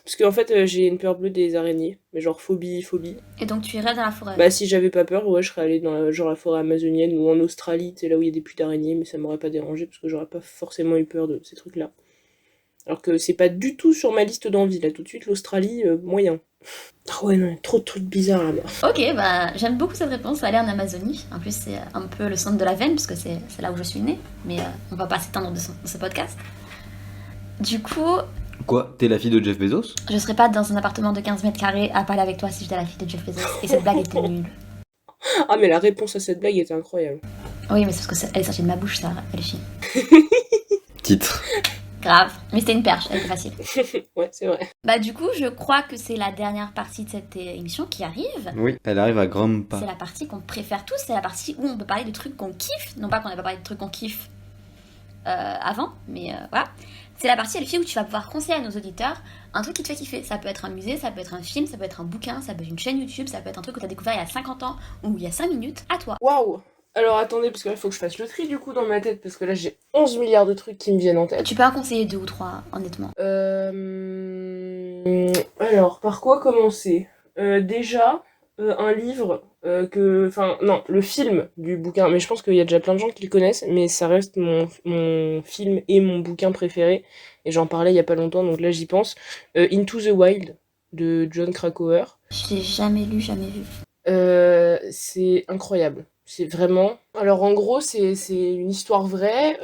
Parce qu'en fait, j'ai une peur bleue des araignées. Mais genre phobie. Et donc tu irais dans la forêt? Bah si j'avais pas peur, ouais, je serais allée dans la forêt amazonienne ou en Australie, c'est là où il y a des puits d'araignées, mais ça m'aurait pas dérangé parce que j'aurais pas forcément eu peur de ces trucs-là. Alors que c'est pas du tout sur ma liste d'envie, là, tout de suite, l'Australie, moyen. Ah ouais, non, il y a trop de trucs bizarres là-bas. Ok, bah j'aime beaucoup cette réponse, aller en Amazonie. En plus, c'est un peu le centre de la veine, puisque c'est là où je suis née. Mais on va pas s'étendre de ce podcast. Du coup, Quoi? T'es la fille de Jeff Bezos? je serais pas dans un appartement de 15 mètres carrés à parler avec toi si j'étais la fille de Jeff Bezos. Et cette blague était nulle. Ah mais la réponse à cette blague était incroyable. Oui, mais c'est parce qu'elle est sortie de ma bouche, ça, Elfie. Titre. Grave. Mais c'était une perche, elle était facile. Ouais, c'est vrai. Bah du coup, je crois que c'est la dernière partie de cette émission qui arrive. Oui, elle arrive à grands pas. C'est la partie qu'on préfère tous, c'est la partie où on peut parler de trucs qu'on kiffe. Non pas qu'on n'a pas parlé de trucs qu'on kiffe avant, mais voilà. C'est la partie, Elfie, où tu vas pouvoir conseiller à nos auditeurs un truc qui te fait kiffer. Ça peut être un musée, ça peut être un film, ça peut être un bouquin, ça peut être une chaîne YouTube, ça peut être un truc que tu as découvert il y a 50 ans ou il y a 5 minutes. À toi. Waouh. Alors attendez, parce que là, il faut que je fasse le tri du coup dans ma tête, parce que là, j'ai 11 milliards de trucs qui me viennent en tête. Tu peux en conseiller 2 ou 3, honnêtement. Alors, par quoi commencer? Déjà, un livre le film du bouquin, mais je pense qu'il y a déjà plein de gens qui le connaissent, mais ça reste mon film et mon bouquin préféré, et j'en parlais il y a pas longtemps, donc là j'y pense. Into the Wild de Jon Krakauer. Je l'ai jamais lu, jamais vu. C'est incroyable. C'est vraiment... Alors en gros, c'est une histoire vraie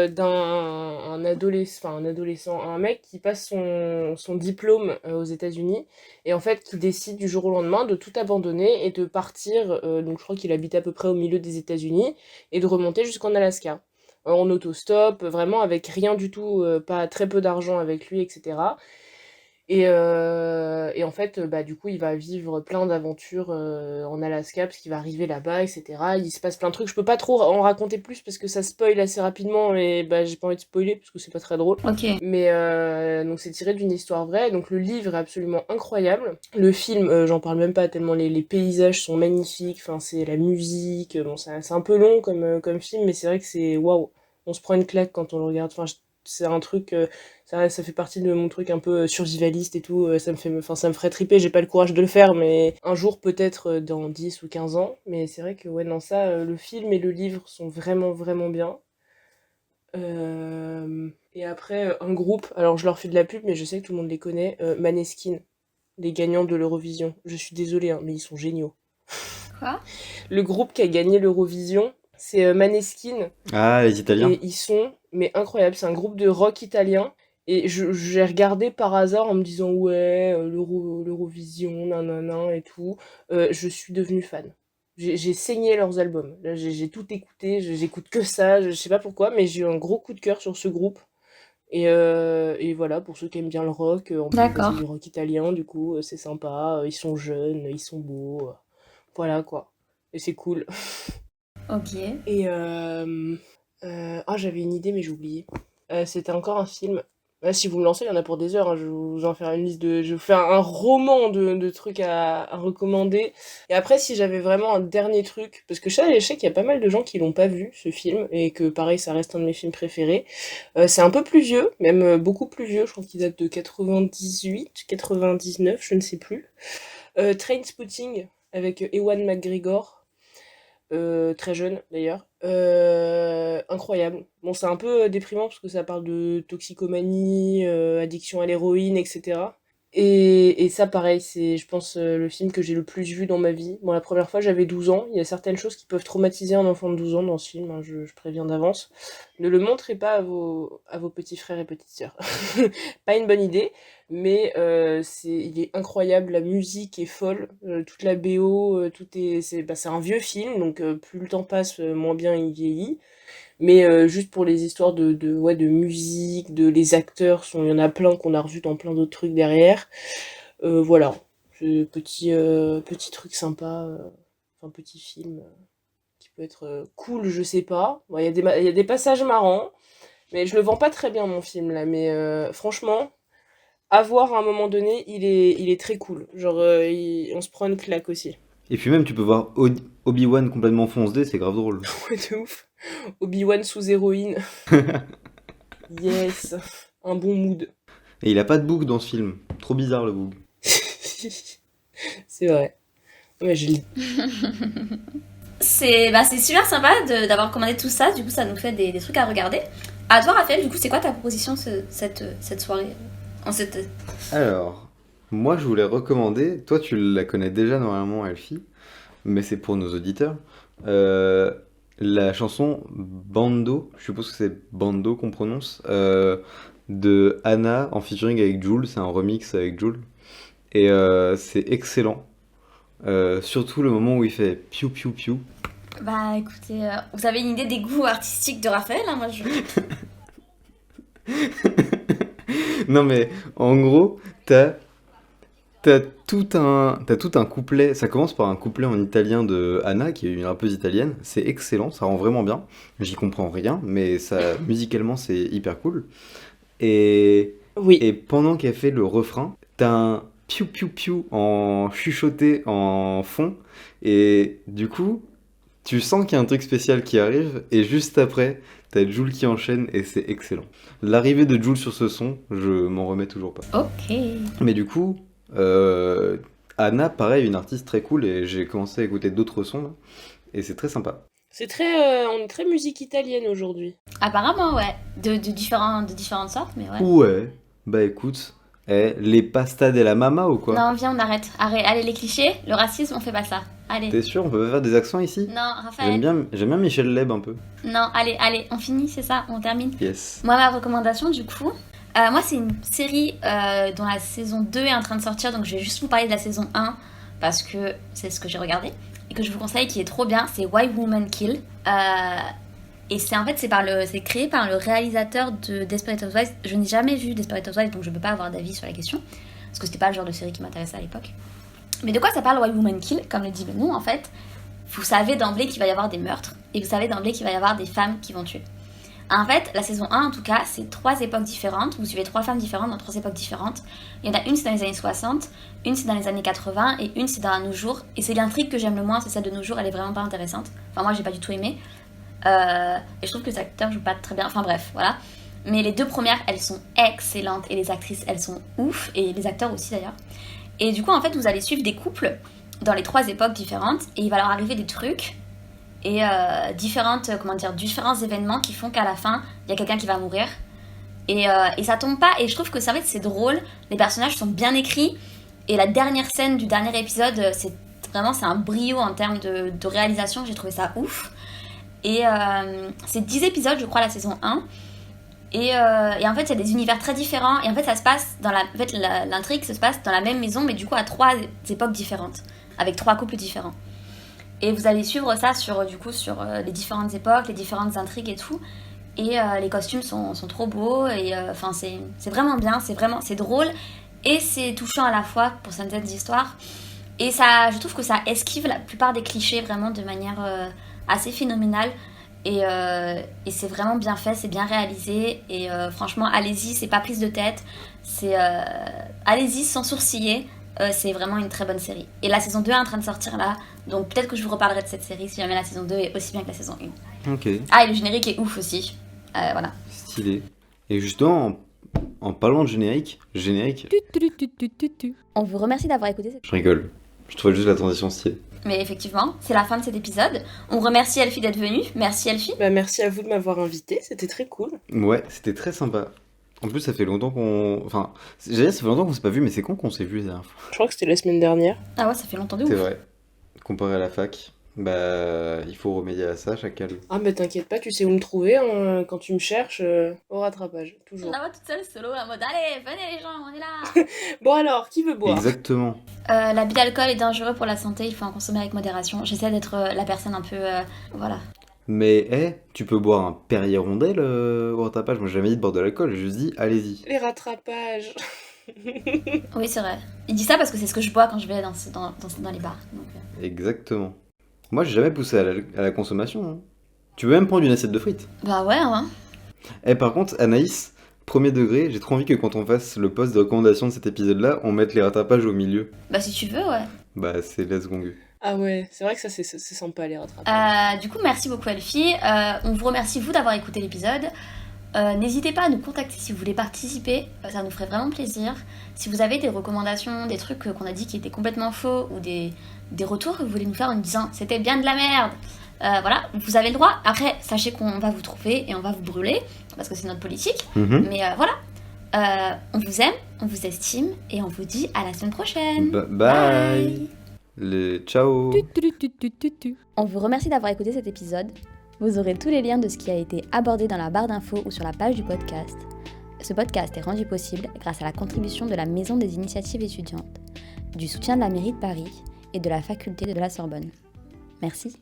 d'un adolescent, un mec qui passe son diplôme aux États-Unis et en fait qui décide du jour au lendemain de tout abandonner et de partir, donc je crois qu'il habite à peu près au milieu des États-Unis, et de remonter jusqu'en Alaska. En autostop, vraiment avec rien du tout, pas très peu d'argent avec lui, etc. Et en fait, du coup, il va vivre plein d'aventures en Alaska, parce qu'il va arriver là-bas, etc. Il se passe plein de trucs. Je peux pas trop en raconter plus, parce que ça spoil assez rapidement, et j'ai pas envie de spoiler, parce que c'est pas très drôle. Ok. Mais donc c'est tiré d'une histoire vraie, donc le livre est absolument incroyable. Le film, j'en parle même pas, tellement les paysages sont magnifiques, enfin c'est la musique, bon c'est un peu long comme film, mais c'est vrai que c'est waouh, on se prend une claque quand on le regarde, enfin c'est un truc, ça fait partie de mon truc un peu survivaliste et tout, ça me ferait triper, j'ai pas le courage de le faire, mais un jour peut-être dans 10 ou 15 ans, mais c'est vrai que ouais, non, ça, le film et le livre sont vraiment, vraiment bien. Et après, un groupe, alors je leur fais de la pub, mais je sais que tout le monde les connaît, Maneskin, les gagnants de l'Eurovision. Je suis désolée, hein, mais ils sont géniaux. Quoi ? Le groupe qui a gagné l'Eurovision, c'est Maneskin, Ah, les Italiens. et ils sont mais incroyables. C'est un groupe de rock italien. Et j'ai regardé par hasard en me disant ouais, l'Eurovision, nanana et tout. Je suis devenue fan. J'ai saigné leurs albums. Là, j'ai tout écouté, j'écoute que ça, je sais pas pourquoi, mais j'ai eu un gros coup de cœur sur ce groupe. Et voilà, pour ceux qui aiment bien le rock, en plus D'accord. c'est du rock italien, du coup c'est sympa, ils sont jeunes, ils sont beaux, voilà quoi. Et c'est cool. Ok. Et j'avais une idée mais j'ai oublié. C'était encore un film. Si vous me lancez, il y en a pour des heures, hein. Je vais vous en faire une liste je vais vous faire un roman de trucs à recommander. Et après, si j'avais vraiment un dernier truc, parce que je sais qu'il y a pas mal de gens qui l'ont pas vu, ce film, et que pareil, ça reste un de mes films préférés. C'est un peu plus vieux, même beaucoup plus vieux, je crois qu'il date de 98, 99, je ne sais plus. Trainspotting, avec Ewan McGregor. Très jeune d'ailleurs, incroyable. Bon, c'est un peu déprimant parce que ça parle de toxicomanie, addiction à l'héroïne, etc. Et ça, pareil, c'est, je pense, le film que j'ai le plus vu dans ma vie. Bon, la première fois, j'avais 12 ans. Il y a certaines choses qui peuvent traumatiser un enfant de 12 ans dans ce film, hein, je préviens d'avance. Ne le montrez pas à vos petits frères et petites sœurs. Pas une bonne idée, mais il est incroyable. La musique est folle, toute la BO, c'est un vieux film, donc plus le temps passe, moins bien il vieillit. Mais juste pour les histoires de musique, les acteurs, il y en a plein qu'on a revus dans plein d'autres trucs derrière. Voilà, c'est petit truc sympa, enfin petit film qui peut être cool, je sais pas. Bon, il y a des passages marrants, mais je le vends pas très bien mon film là. Mais franchement, à voir à un moment donné, il est très cool. Genre, on se prend une claque aussi. Et puis même, tu peux voir Obi-Wan complètement foncé, c'est grave drôle. Ouais, de ouf. Obi-Wan sous héroïne. Yes, un bon mood. Et il a pas de bouc dans ce film. Trop bizarre le bouc. C'est vrai. Ouais, C'est super sympa d'avoir commandé tout ça, du coup ça nous fait des trucs à regarder. À toi Raphaël, du coup c'est quoi ta proposition cette soirée Alors, moi je voulais recommander, toi tu la connais déjà normalement Elfie, mais c'est pour nos auditeurs, la chanson Bando, je suppose que c'est Bando qu'on prononce, de Anna en featuring avec Jul, c'est un remix avec Jul, et c'est excellent. Surtout le moment où il fait piou piou piou. Bah écoutez, vous avez une idée des goûts artistiques de Raphaël, hein, moi je... Non mais en gros, t'as tout un couplet, ça commence par un couplet en italien de Anna, qui est une rappeuse italienne, c'est excellent, ça rend vraiment bien, j'y comprends rien, mais ça, musicalement c'est hyper cool. Et Oui. pendant qu'elle fait le refrain, t'as un piou piou piou en chuchoté en fond, et du coup, tu sens qu'il y a un truc spécial qui arrive, et juste après, t'as Jul qui enchaîne, et c'est excellent. L'arrivée de Jul sur ce son, je m'en remets toujours pas. Ok. Mais du coup, Anna, pareil, une artiste très cool, et j'ai commencé à écouter d'autres sons, là, et c'est très sympa. On est très musique italienne aujourd'hui. Apparemment ouais, de différentes sortes, mais ouais. Ouais, bah écoute, les pasta della mamma ou quoi? Non viens on arrête, allez les clichés, le racisme on fait pas ça, allez. T'es sûr, on peut pas faire des accents ici? Non Raphaël. J'aime bien Michel Leb un peu. Non allez, on finit, c'est ça, on termine. Yes. Moi ma recommandation du coup, moi c'est une série dont la saison 2 est en train de sortir, donc je vais juste vous parler de la saison 1 parce que c'est ce que j'ai regardé et que je vous conseille qui est trop bien, c'est Why Women Kill. Et c'est créé par le réalisateur de Desperate Housewives. Je n'ai jamais vu Desperate Housewives, donc je ne peux pas avoir d'avis sur la question. Parce que c'était pas le genre de série qui m'intéressait à l'époque. Mais de quoi ça parle Why Women Kill? Comme le dit le nom, en fait, vous savez d'emblée qu'il va y avoir des meurtres. Et vous savez d'emblée qu'il va y avoir des femmes qui vont tuer. En fait, la saison 1, en tout cas, c'est 3 époques différentes. Vous suivez 3 femmes différentes dans 3 époques différentes. Il y en a une, c'est dans les années 60, une, c'est dans les années 80, et une, c'est dans nos jours. Et c'est l'intrigue que j'aime le moins, c'est celle de nos jours, elle est vraiment pas intéressante. Enfin, moi, j'ai pas du tout aimé. Et je trouve que les acteurs jouent pas très bien. Enfin, bref, voilà. Mais les 2 premières, elles sont excellentes. Et les actrices, elles sont ouf. Et les acteurs aussi, d'ailleurs. Et du coup, en fait, vous allez suivre des couples dans les 3 époques différentes. Et il va leur arriver des trucs. Et différents événements qui font qu'à la fin, il y a quelqu'un qui va mourir. Et ça tombe pas. Et je trouve que ça, en fait, c'est drôle. Les personnages sont bien écrits. Et la dernière scène du dernier épisode, c'est un brio en termes de réalisation. J'ai trouvé ça ouf. Et c'est 10 épisodes, je crois, la saison 1. Et en fait, il y a des univers très différents. Et en fait, ça se passe l'intrigue se passe dans la même maison, mais du coup à 3 époques différentes, avec 3 couples différents. Et vous allez suivre ça sur les différentes époques, les différentes intrigues et tout. Et les costumes sont trop beaux. Et c'est vraiment bien, c'est drôle. Et c'est touchant à la fois pour certaines histoires. Et ça, je trouve que ça esquive la plupart des clichés vraiment de manière assez phénoménale. Et c'est vraiment bien fait, c'est bien réalisé. Et franchement, allez-y, c'est pas prise de tête. Allez-y sans sourciller. C'est vraiment une très bonne série. Et la saison 2 est en train de sortir là. Donc peut-être que je vous reparlerai de cette série si jamais la saison 2 est aussi bien que la saison 1. Ok. Ah, et le générique est ouf aussi. Voilà. Stylé. Et justement, en parlant de générique... On vous remercie d'avoir écouté cette... Je rigole. Je trouvais juste la transition stylée. Mais effectivement, c'est la fin de cet épisode. On remercie Elfie d'être venue. Merci Elfie. Bah, merci à vous de m'avoir invité, c'était très cool. Ouais, c'était très sympa. En plus, ça fait longtemps qu'on... Enfin, j'allais dire, ça fait longtemps qu'on s'est pas vu, mais c'est quand qu'on s'est vu la dernière fois? Je crois que c'était la semaine dernière. Ah ouais, ça fait longtemps de ouf. C'est vrai. Comparé à la fac, bah, il faut remédier à ça, chacal. Ah mais t'inquiète pas, tu sais où me trouver hein, quand tu me cherches au rattrapage, toujours. On va toute seule solo en mode allez, venez les gens, on est là. Bon alors, qui veut boire? Exactement. L'abus d'alcool est dangereux pour la santé, il faut en consommer avec modération. J'essaie d'être la personne un peu... voilà. Mais, tu peux boire un Perrier Rondelle au rattrapage. Moi, j'ai jamais dit de boire de l'alcool, j'ai juste dit, allez-y. Les rattrapages. Oui, c'est vrai. Il dit ça parce que c'est ce que je bois quand je vais dans les bars. Donc, Exactement. Moi, j'ai jamais poussé à la consommation. Hein. Tu veux même prendre une assiette de frites? Bah ouais, hein. Par contre, Anaïs, premier degré, j'ai trop envie que quand on fasse le post de recommandation de cet épisode-là, on mette les rattrapages au milieu. Bah si tu veux, ouais. Bah, c'est let's go. Ah ouais, c'est vrai que ça c'est sympa les rattrapages. Du coup, merci beaucoup Elfie. On vous remercie vous d'avoir écouté l'épisode. N'hésitez pas à nous contacter si vous voulez participer, ça nous ferait vraiment plaisir. Si vous avez des recommandations, des trucs qu'on a dit qui étaient complètement faux ou des retours que vous voulez nous faire en nous disant c'était bien de la merde, voilà, vous avez le droit. Après, sachez qu'on va vous trouver et on va vous brûler parce que c'est notre politique. Mais voilà, on vous aime, on vous estime et on vous dit à la semaine prochaine. Bye. Ciao. On vous remercie d'avoir écouté cet épisode. Vous aurez tous les liens de ce qui a été abordé dans la barre d'infos ou sur la page du podcast. Ce podcast est rendu possible grâce à la contribution de la Maison des Initiatives étudiantes, du soutien de la mairie de Paris et de la faculté de la Sorbonne. Merci.